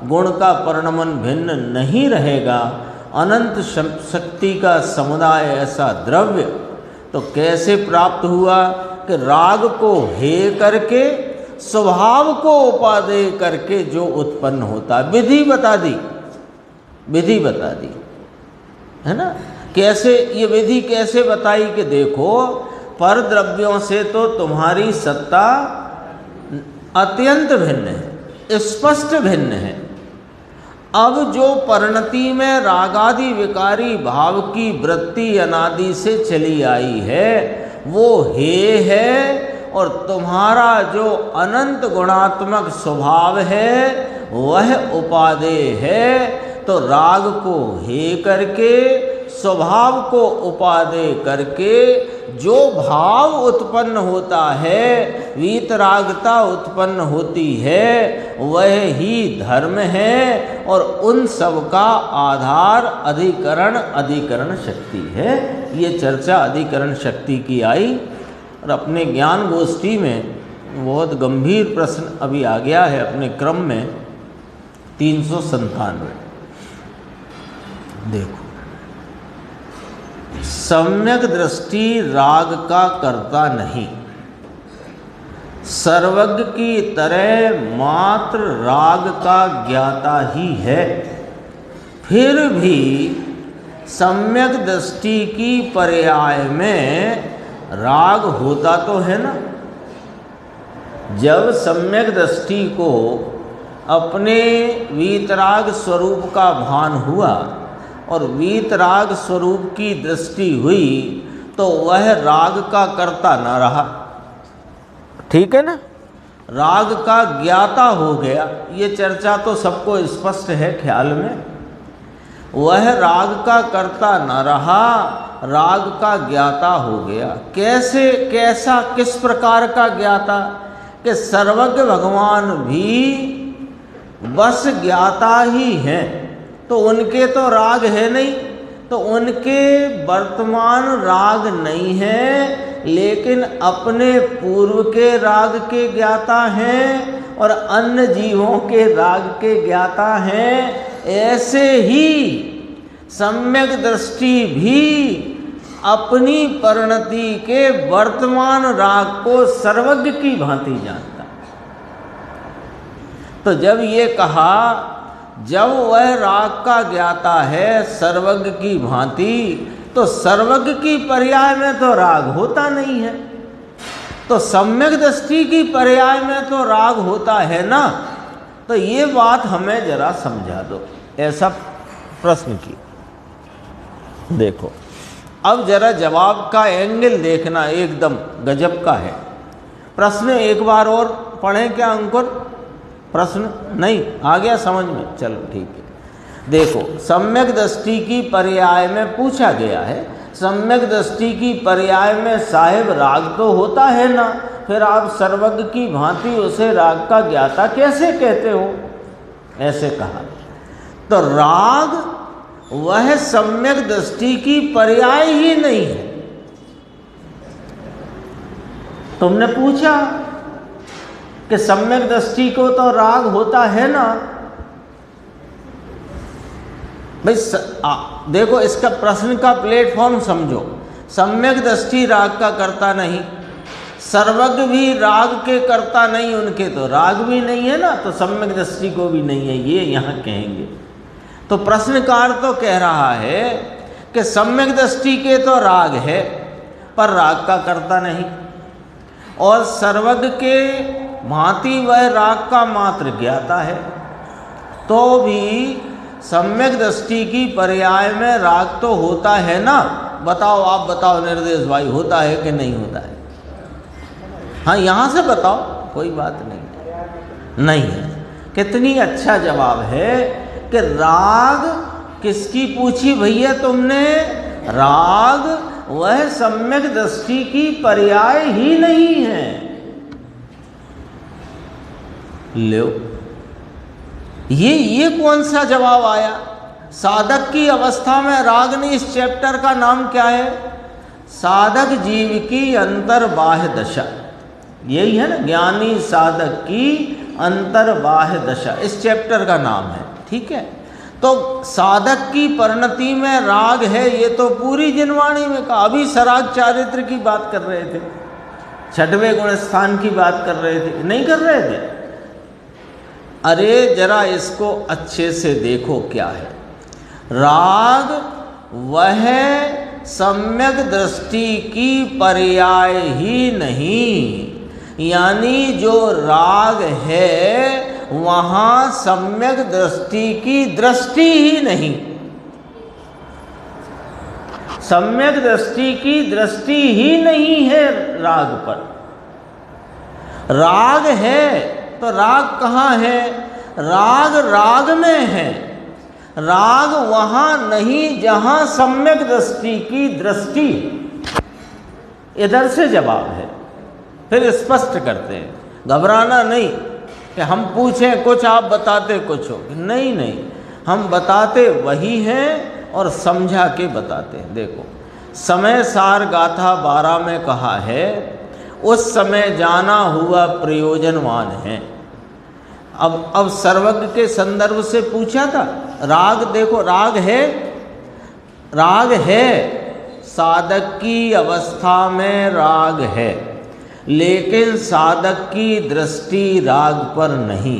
गुण का परिणमन भिन्न नहीं रहेगा। अनंत शक्ति का समुदाय ऐसा द्रव्य तो कैसे प्राप्त हुआ कि राग को हे करके स्वभाव को उपादेय करके जो उत्पन्न होता। विधि बता दी, विधि बता दी है ना। कैसे ये विधि कैसे बताई कि देखो पर द्रव्यों से तो तुम्हारी सत्ता अत्यंत भिन्न है, स्पष्ट भिन्न है। अब जो परिणति में रागादि विकारी भाव की वृत्ति अनादि से चली आई है वो हे है, और तुम्हारा जो अनंत गुणात्मक स्वभाव है वह उपादेय है। तो राग को हे करके स्वभाव को उपादेय करके जो भाव उत्पन्न होता है, वीतरागता उत्पन्न होती है, वह ही धर्म है। और उन सब का आधार अधिकरण, अधिकरण शक्ति है। ये चर्चा अधिकरण शक्ति की आई। और अपने ज्ञान गोष्ठी में बहुत गंभीर प्रश्न अभी आ गया है अपने क्रम में 397। देखो, सम्यक दृष्टि राग का कर्ता नहीं, सर्वज्ञ की तरह मात्र राग का ज्ञाता ही है। फिर भी सम्यक दृष्टि की पर्याय में राग होता तो है ना। जब सम्यक दृष्टि को अपने वीतराग स्वरूप का भान हुआ और वीतराग स्वरूप की दृष्टि हुई तो वह राग का कर्ता न रहा, ठीक है ना। राग का ज्ञाता हो गया। ये चर्चा तो सबको स्पष्ट है ख्याल में। वह राग का कर्ता न रहा, राग का ज्ञाता हो गया। कैसे, कैसा, किस प्रकार का ज्ञाता? कि सर्वज्ञ भगवान भी बस ज्ञाता ही हैं। तो उनके तो राग है नहीं, तो उनके वर्तमान राग नहीं है, लेकिन अपने पूर्व के राग के ज्ञाता हैं और अन्य जीवों के राग के ज्ञाता हैं। ऐसे ही सम्यक दृष्टि भी अपनी परिणति के वर्तमान राग को सर्वज्ञ की भांति जानता। तो जब ये कहा, जब वह राग का ज्ञाता है सर्वज्ञ की भांति, तो सर्वज्ञ की पर्याय में तो राग होता नहीं है। तो सम्यक दृष्टि की पर्याय में तो राग होता है ना, तो ये बात हमें जरा समझा दो, ऐसा प्रश्न किया। देखो अब जरा जवाब का एंगल देखना, एकदम गजब का है। प्रश्न एक बार और पढ़ें क्या अंकुर? प्रश्न नहीं आ गया समझ में? चलो ठीक है। देखो सम्यक दृष्टि की पर्याय में पूछा गया है, सम्यक दृष्टि की पर्याय में साहिब राग तो होता है ना, फिर आप सर्वज्ञ की भांति उसे राग का ज्ञाता कैसे कहते हो? ऐसे कहा। तो राग वह सम्यक दृष्टि की पर्याय ही नहीं है। तुमने पूछा कि सम्यक दृष्टि को तो राग होता है ना भाई। देखो इसका प्रश्न का प्लेटफॉर्म समझो। सम्यक दृष्टि राग का करता नहीं, सर्वज्ञ भी राग के करता नहीं, उनके तो राग भी नहीं है ना, तो सम्यक दृष्टि को भी नहीं है, ये यहाँ कहेंगे। तो प्रश्नकार तो कह रहा है कि सम्यक दृष्टि के तो राग है पर राग का करता नहीं, और सर्वज्ञ के भांति वह राग का मात्र ज्ञाता है, तो भी सम्यक दृष्टि की पर्याय में राग तो होता है ना। बताओ, आप बताओ निर्देश भाई, होता है कि नहीं होता है? हाँ यहाँ से बताओ, कोई बात नहीं है। कितनी अच्छा जवाब है कि राग किसकी पूछी भैया तुमने? राग वह सम्यक दृष्टि की पर्याय ही नहीं है। लो ये कौन सा जवाब आया? साधक की अवस्था में राग नहीं। इस चैप्टर का नाम क्या है? साधक जीव की अंतर्बाह्य दशा, यही है ना, ज्ञानी साधक की अंतर्बाह्य दशा, इस चैप्टर का नाम है। ठीक है, तो साधक की परिणति में राग है, ये तो पूरी जिनवाणी में कहा। अभी सराग चारित्र की बात कर रहे थे, छठवें गुण स्थान की बात कर रहे थे, नहीं कर रहे थे? अरे जरा इसको अच्छे से देखो क्या है। राग वह सम्यक दृष्टि की पर्याय ही नहीं, यानी जो राग है वहाँ सम्यक दृष्टि की दृष्टि ही नहीं, सम्यक दृष्टि की दृष्टि ही नहीं है राग पर। राग है तो राग कहाँ है? राग राग में है, राग वहाँ नहीं जहाँ सम्यक दृष्टि की दृष्टि। इधर से जवाब है, फिर स्पष्ट करते हैं। घबराना नहीं कि हम पूछें कुछ आप बताते कुछ हो, नहीं, हम बताते वही हैं और समझा के बताते हैं। देखो समय सार गाथा 12 में कहा है, उस समय जाना हुआ प्रयोजनवान है। अब सर्वज्ञ के संदर्भ से पूछा था। राग देखो, राग है, साधक की अवस्था में राग है, लेकिन साधक की दृष्टि राग पर नहीं।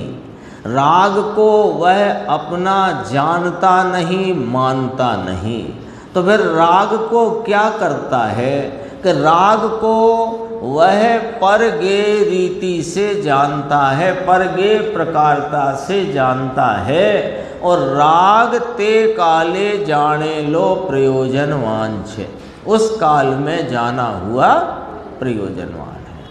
राग को वह अपना जानता नहीं, मानता नहीं। तो फिर राग को क्या करता है कि राग को वह परगे रीति से जानता है, परगे प्रकारता से जानता है, और राग ते काले जाने लो प्रयोजनवान छे, उस काल में जाना हुआ प्रयोजनवान है।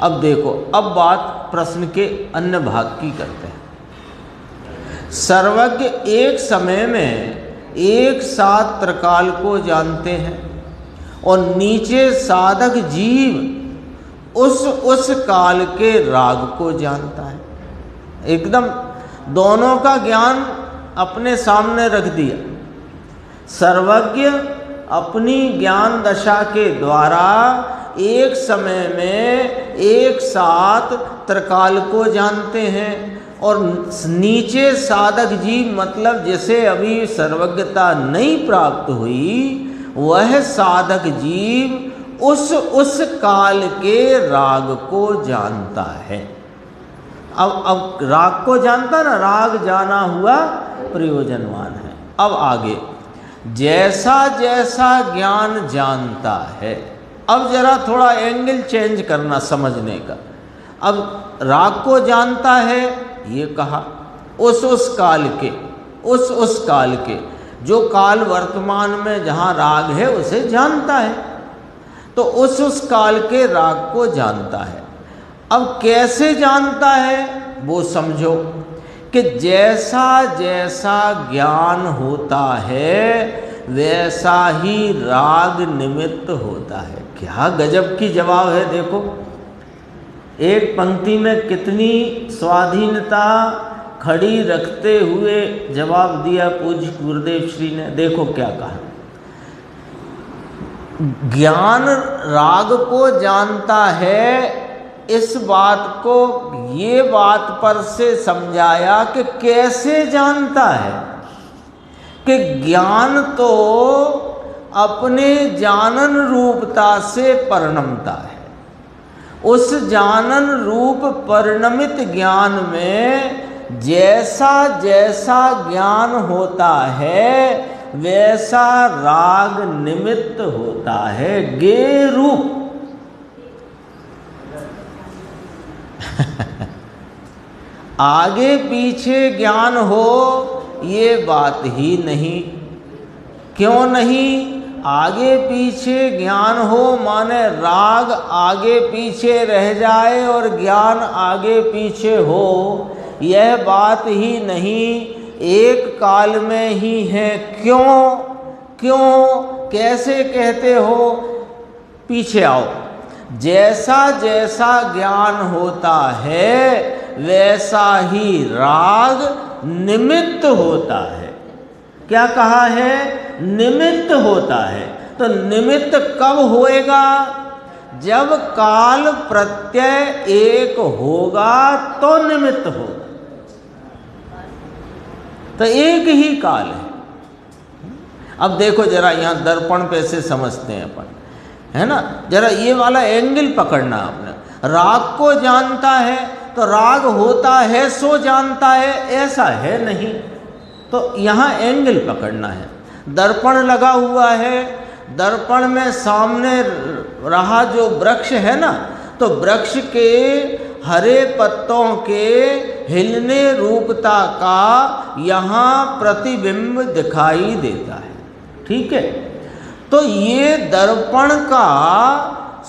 अब देखो, अब बात प्रश्न के अन्य भाग की करते हैं। सर्वज्ञ एक समय में एक साथ त्रिकाल को जानते हैं, और नीचे साधक जीव उस काल के राग को जानता है। एकदम दोनों का ज्ञान अपने सामने रख दिया। सर्वज्ञ अपनी ज्ञान दशा के द्वारा एक समय में एक साथ त्रिकाल को जानते हैं, और नीचे साधक जीव मतलब जिसे अभी सर्वज्ञता नहीं प्राप्त हुई, वह साधक जीव उस काल के राग को जानता है। अब राग को जानता ना, राग जाना हुआ प्रयोजनवान है। अब आगे, जैसा जैसा ज्ञान जानता है, अब जरा थोड़ा एंगल चेंज करना समझने का। अब राग को जानता है, ये कहा उस काल के, उस काल के, जो काल वर्तमान में जहाँ राग है उसे जानता है, तो उस काल के राग को जानता है। अब कैसे जानता है वो समझो, कि जैसा जैसा ज्ञान होता है वैसा ही राग निमित्त होता है। क्या गजब की जवाब है, देखो एक पंक्ति में कितनी स्वाधीनता खड़ी रखते हुए जवाब दिया पूज्य गुरुदेव श्री ने। देखो क्या कहा, ज्ञान राग को जानता है, इस बात को ये बात पर से समझाया कि कैसे जानता है, कि ज्ञान तो अपने जानन रूपता से परिणमता है। उस जानन रूप परिणमित ज्ञान में जैसा जैसा ज्ञान होता है वैसा राग निमित्त होता है, गे रूप। आगे पीछे ज्ञान हो ये बात ही नहीं। क्यों नहीं? आगे पीछे ज्ञान हो माने राग आगे पीछे रह जाए और ज्ञान आगे पीछे हो, यह बात ही नहीं, एक काल में ही है। क्यों? कैसे कहते हो? पीछे आओ। जैसा जैसा ज्ञान होता है वैसा ही राग निमित्त होता है। क्या कहा है? निमित्त होता है। तो निमित्त कब होएगा? जब काल प्रत्यय एक होगा तो निमित्त होगा। तो एक ही काल है। अब देखो जरा यहाँ दर्पण पे से समझते हैं अपन, है ना। जरा ये वाला एंगल पकड़ना आपने। राग को जानता है तो राग होता है सो जानता है, ऐसा है नहीं। तो यहाँ एंगल पकड़ना है। दर्पण लगा हुआ है, दर्पण में सामने रहा जो वृक्ष है ना, तो वृक्ष के हरे पत्तों के हिलने रूपता का यहाँ प्रतिबिंब दिखाई देता है। ठीक है। तो ये दर्पण का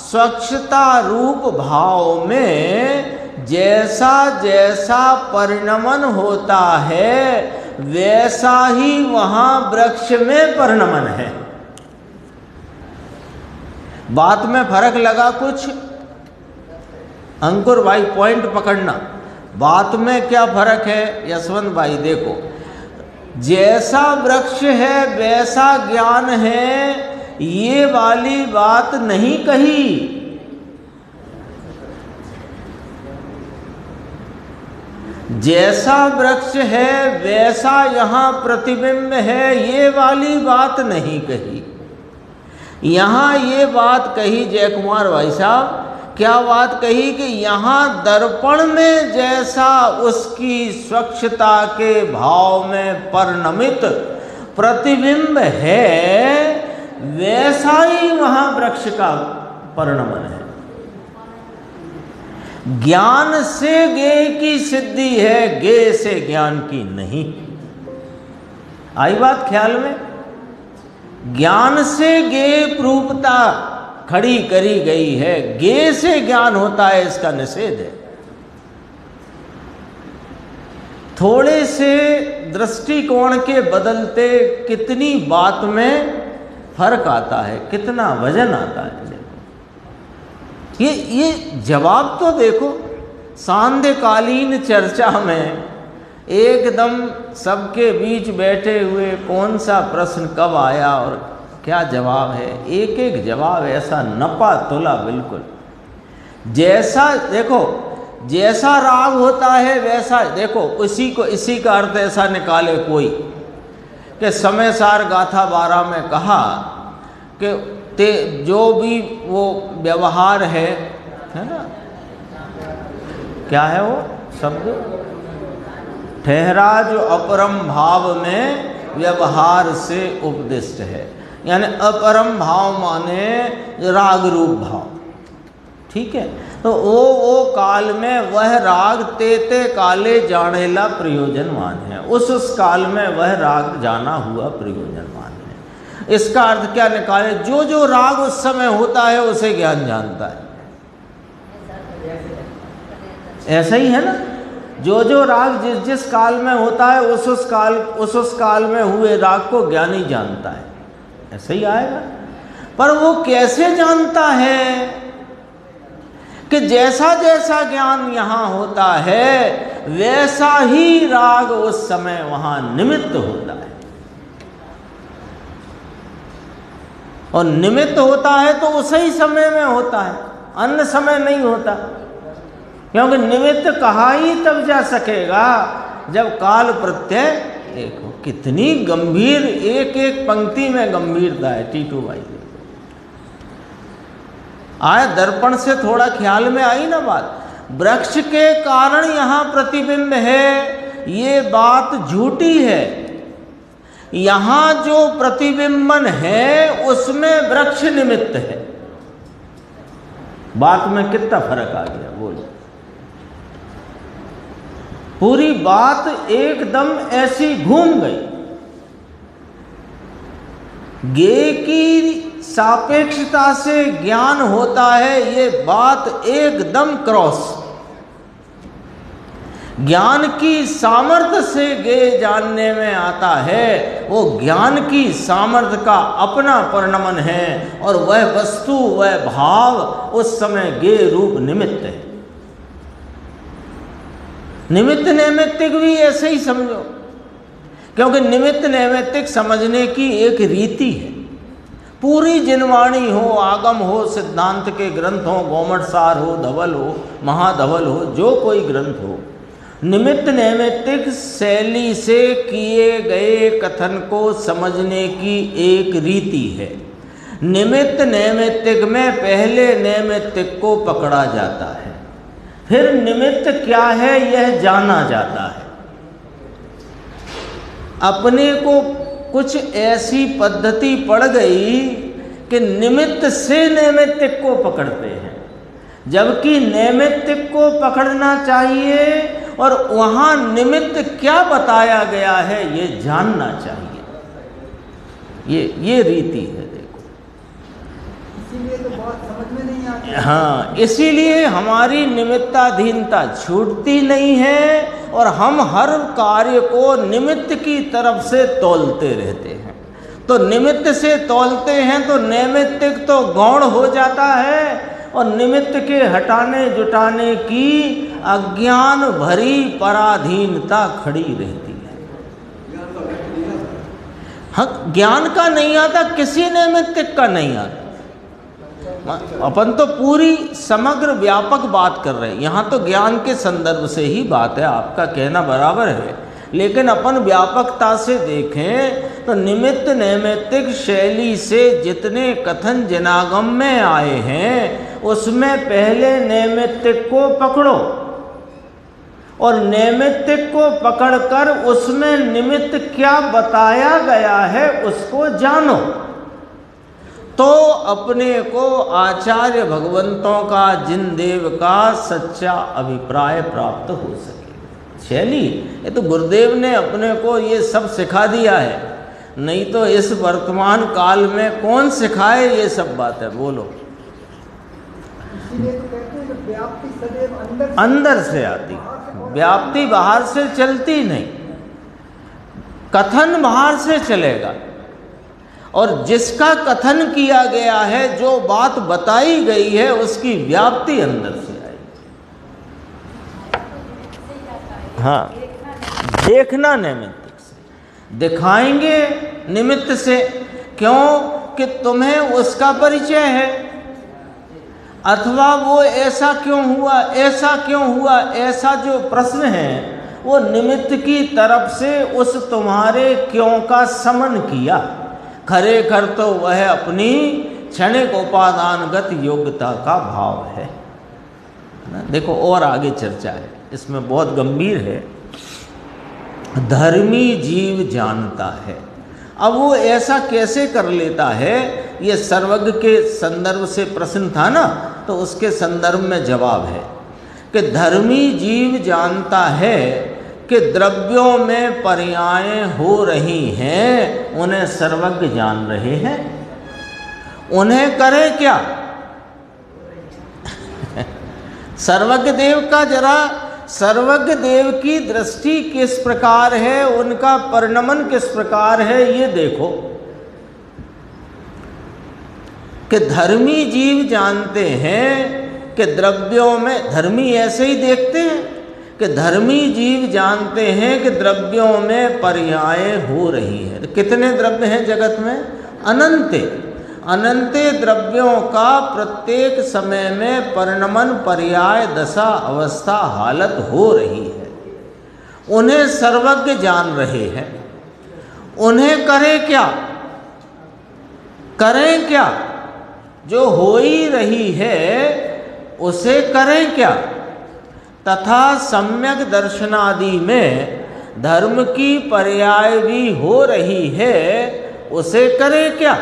स्वच्छता रूप भाव में जैसा जैसा परिणमन होता है वैसा ही वहाँ वृक्ष में परिणमन है। बात में फर्क लगा कुछ? अंकुर भाई पॉइंट पकड़ना, बात में क्या फर्क है? यशवंत भाई देखो, जैसा वृक्ष है वैसा ज्ञान है, ये वाली बात नहीं कही। जैसा वृक्ष है वैसा यहाँ प्रतिबिंब है, ये वाली बात नहीं कही। यहाँ ये बात कही जय कुमार भाई साहब, क्या बात कही? कि यहाँ दर्पण में जैसा उसकी स्वच्छता के भाव में परिणमित प्रतिबिंब है वैसा ही वहाँ वृक्ष का परिणमन है। ज्ञान से गे की सिद्धि है, गे से ज्ञान की नहीं। आई बात ख्याल में? ज्ञान से गे रूपता खड़ी करी गई है, गे से ज्ञान होता है, इसका निषेध है। थोड़े से दृष्टिकोण के बदलते कितनी बात में फर्क आता है, कितना वजन आता है। ये जवाब तो देखो, सांध्यकालीन चर्चा में एकदम सबके बीच बैठे हुए कौन सा प्रश्न कब आया और क्या जवाब है, एक एक जवाब ऐसा नपा तुला बिल्कुल। जैसा देखो, जैसा राग होता है वैसा देखो, इसी का अर्थ ऐसा निकाले कोई कि समय सार गाथा 12 में कहा कि जो भी वो व्यवहार है ना, क्या है वो शब्द? ठहरा जो अपरम भाव में व्यवहार से उपदिष्ट है। यानी अपरम भाव माने राग रूप भाव, ठीक है। तो वो काल में वह राग ते काले जानेला प्रयोजनवान है, उस काल में वह राग जाना हुआ प्रयोजनवान है। इसका अर्थ क्या निकाले, जो जो राग उस समय होता है उसे ज्ञान जानता है। ऐसा ही है ना, जो जो राग जिस जिस काल में होता है उस काल में हुए राग को ज्ञानी जानता है, ऐसा ही आएगा। पर वो कैसे जानता है कि जैसा जैसा ज्ञान यहाँ होता है वैसा ही राग उस समय वहाँ निमित्त होता है, और निमित्त होता है तो उसी समय में होता है, अन्य समय नहीं होता। क्योंकि निमित्त कहा ही तब जा सकेगा जब काल प्रत्यय एक हो। कितनी गंभीर एक एक पंक्ति में गंभीरता है टीटू भाई। आया दर्पण से थोड़ा ख्याल में आई ना बात, वृक्ष के कारण यहाँ प्रतिबिंब है, ये बात झूठी है। यहाँ जो प्रतिबिंबन है उसमें वृक्ष निमित्त है। बात में कितना फर्क आ गया बोलो। पूरी बात एकदम ऐसी घूम गई। ज्ञेय की सापेक्षता से ज्ञान होता है, ये बात एकदम क्रॉस। ज्ञान की सामर्थ्य से ज्ञेय जानने में आता है, वो ज्ञान की सामर्थ्य का अपना परिणमन है, और वह वस्तु वह भाव उस समय ज्ञेय रूप निमित्त है। निमित्त नैमित्तिक भी ऐसे ही समझो, क्योंकि निमित्त नैमित्तिक समझने की एक रीति है। पूरी जिनवाणी हो, आगम हो, सिद्धांत के ग्रंथ हो, गोमटसार हो, धवल हो, महाधवल हो, जो कोई ग्रंथ हो, निमित्त नैमित्तिक शैली से किए गए कथन को समझने की एक रीति है। निमित्त नैमित्तिक में पहले नैमित्तिक को पकड़ा जाता है, फिर निमित्त क्या है यह जाना जाता है। अपने को कुछ ऐसी पद्धति पड़ गई कि निमित्त से नैमित्तिक को पकड़ते हैं, जबकि नैमित्तिक को पकड़ना चाहिए और वहाँ निमित्त क्या बताया गया है ये जानना चाहिए। ये रीति है। इसीलिए तो बात समझ में नहीं आती। हाँ, इसीलिए हमारी निमित्ताधीनता छूटती नहीं है, और हम हर कार्य को निमित्त की तरफ से तौलते रहते हैं। तो निमित्त से तौलते हैं तो नैमित्तिक तो गौण हो जाता है, और निमित्त के हटाने जुटाने की अज्ञान भरी पराधीनता खड़ी रहती है। हाँ, ज्ञान का नहीं आता, किसी नैमित्तिक का नहीं आता। अपन तो पूरी समग्र व्यापक बात कर रहे हैं, यहाँ तो ज्ञान के संदर्भ से ही बात है, आपका कहना बराबर है। लेकिन अपन व्यापकता से देखें तो निमित्त नैमित्तिक शैली से जितने कथन जनागम में आए हैं उसमें पहले नैमित्तिक को पकड़ो, और नैमित्तिक को पकड़कर उसमें निमित्त क्या बताया गया है उसको जानो, तो अपने को आचार्य भगवंतों का जिनदेव का सच्चा अभिप्राय प्राप्त हो सके। शैली ये तो गुरुदेव ने अपने को ये सब सिखा दिया है, नहीं तो इस वर्तमान काल में कौन सिखाए ये सब बात है। बोलो। इसीलिए तो कहते हैं कि व्याप्ति सदैव अंदर से आती, व्याप्ति बाहर से चलती नहीं, कथन बाहर से चलेगा, और जिसका कथन किया गया है, जो बात बताई गई है, उसकी व्याप्ति अंदर से आएगी। हाँ, देखना नैमित्तिक से, दिखाएंगे निमित्त से। क्यों कि तुम्हें उसका परिचय है, अथवा वो ऐसा क्यों हुआ, ऐसा क्यों हुआ, ऐसा जो प्रश्न है वो निमित्त की तरफ से उस तुम्हारे क्यों का समन किया। खरे कर तो वह अपनी क्षणिक उपादानगत योग्यता का भाव है ना। देखो और आगे चर्चा है, इसमें बहुत गंभीर है। धर्मी जीव जानता है, अब वो ऐसा कैसे कर लेता है, ये सर्वज्ञ के संदर्भ से प्रश्न था ना, तो उसके संदर्भ में जवाब है कि धर्मी जीव जानता है कि द्रव्यों में पर्याय हो रही हैं, उन्हें सर्वज्ञ जान रहे हैं। उन्हें करे क्या? सर्वज्ञ देव का जरा, सर्वज्ञ देव की दृष्टि किस प्रकार है, उनका परिणमन किस प्रकार है, ये देखो कि धर्मी जीव जानते हैं कि द्रव्यों में, धर्मी ऐसे ही देखते हैं कि धर्मी जीव जानते हैं कि द्रव्यों में पर्याय हो रही है। कितने द्रव्य हैं जगत में? अनंते। अनंते द्रव्यों का प्रत्येक समय में परिणमन, पर्याय, दशा, अवस्था, हालत हो रही है। उन्हें सर्वज्ञ जान रहे हैं। उन्हें करे क्या? करें क्या? जो हो ही रही है उसे करें क्या? तथा सम्यक दर्शनादि में धर्म की पर्याय भी हो रही है, उसे करें क्या?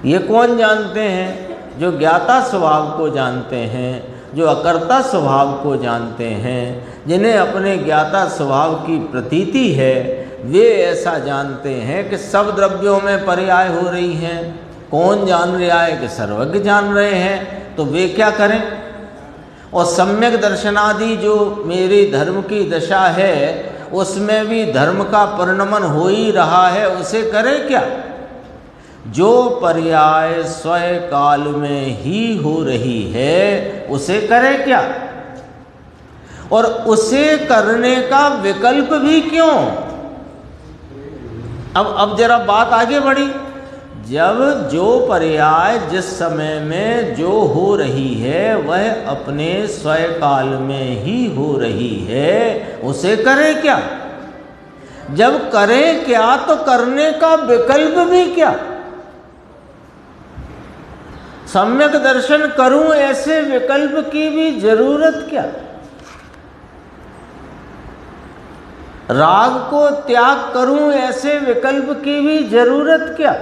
ये कौन जानते हैं? जो ज्ञाता स्वभाव को जानते हैं, जो अकर्ता स्वभाव को जानते हैं, जिन्हें अपने ज्ञाता स्वभाव की प्रतीति है, वे ऐसा जानते हैं कि सब द्रव्यों में पर्याय हो रही हैं। कौन जान रहा है? कि सर्वज्ञ जान रहे हैं। तो वे क्या करें? और सम्यक दर्शनादि जो मेरी धर्म की दशा है, उसमें भी धर्म का परिणमन हो ही रहा है, उसे करें क्या? जो पर्याय स्वयं काल में ही हो रही है, उसे करें क्या? और उसे करने का विकल्प भी क्यों? अब जरा बात आगे बढ़ी। जब जो पर्याय जिस समय में जो हो रही है वह अपने स्वयं काल में ही हो रही है, उसे करें क्या? जब करें क्या तो करने का विकल्प भी क्या? सम्यक दर्शन करूं, ऐसे विकल्प की भी जरूरत क्या? राग को त्याग करूं, ऐसे विकल्प की भी जरूरत क्या?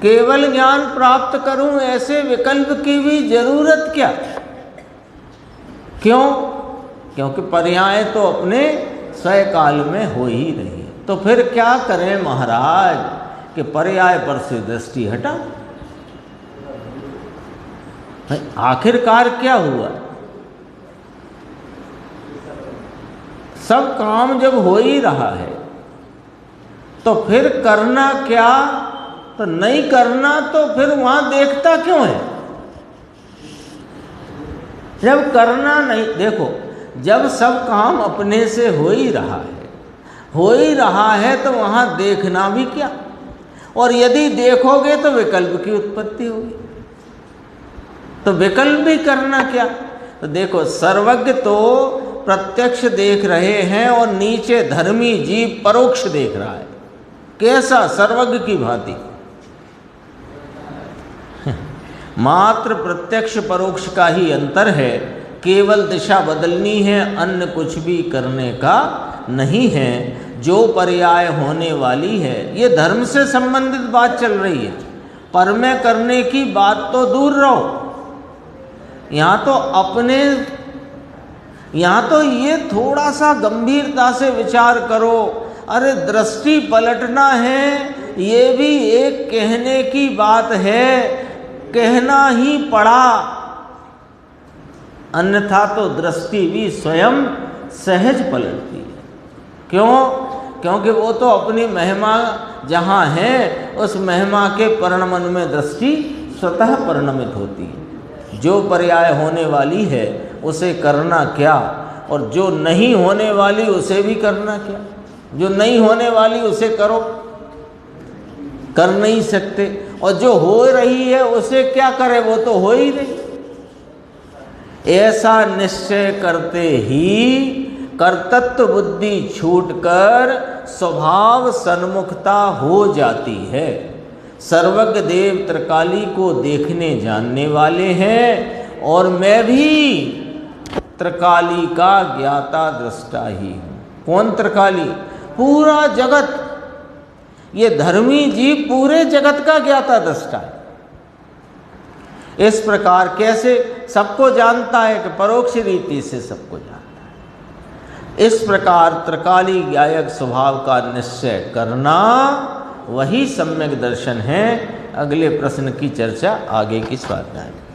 केवल ज्ञान प्राप्त करूं, ऐसे विकल्प की भी जरूरत क्या? क्यों? क्योंकि पर्याय तो अपने स्वयं काल में हो ही रही है। तो फिर क्या करें महाराज कि पर्याय पर से दृष्टि हटा। आखिरकार क्या हुआ? सब काम जब हो ही रहा है तो फिर करना क्या? तो नहीं करना तो फिर वहां देखता क्यों है? जब करना नहीं, देखो जब सब काम अपने से हो ही रहा है, हो ही रहा है, तो वहां देखना भी क्या? और यदि देखोगे तो विकल्प की उत्पत्ति होगी, तो विकल्प भी करना क्या? तो देखो सर्वज्ञ तो प्रत्यक्ष देख रहे हैं और नीचे धर्मी जीव परोक्ष देख रहा है। कैसा? सर्वज्ञ की भांति। मात्र प्रत्यक्ष परोक्ष का ही अंतर है, केवल दिशा बदलनी है, अन्य कुछ भी करने का नहीं है। जो पर्याय होने वाली है, ये धर्म से संबंधित बात चल रही है, परमय करने की बात तो दूर रहो। यहाँ तो अपने, यहाँ तो ये थोड़ा सा गंभीरता से विचार करो। अरे दृष्टि पलटना है, ये भी एक कहने की बात है, कहना ही पड़ा, अन्यथा तो दृष्टि भी स्वयं सहज पलटती है। क्यों? क्योंकि वो तो अपनी महिमा जहाँ है, उस महिमा के परिणमन में दृष्टि स्वतः परिणमित होती है। जो पर्याय होने वाली है उसे करना क्या, और जो नहीं होने वाली उसे भी करना क्या? जो नहीं होने वाली उसे करो, कर नहीं सकते, और जो हो रही है उसे क्या करे? वो तो हो ही नहीं। ऐसा निश्चय करते ही कर्तृत्व बुद्धि छूटकर स्वभाव सन्मुखता हो जाती है। सर्वज्ञ देव त्रिकाली को देखने जानने वाले हैं, और मैं भी त्रिकाली का ज्ञाता दृष्टा ही हूँ। कौन त्रिकाली? पूरा जगत। ये धर्मी जीव पूरे जगत का ज्ञाता दृष्टा है। इस प्रकार कैसे? सबको जानता है कि परोक्ष रीति से सबको जानता है। इस प्रकार त्रिकाली ज्ञायक स्वभाव का निश्चय करना वही सम्यक दर्शन है। अगले प्रश्न की चर्चा आगे की स्वाध्याय में।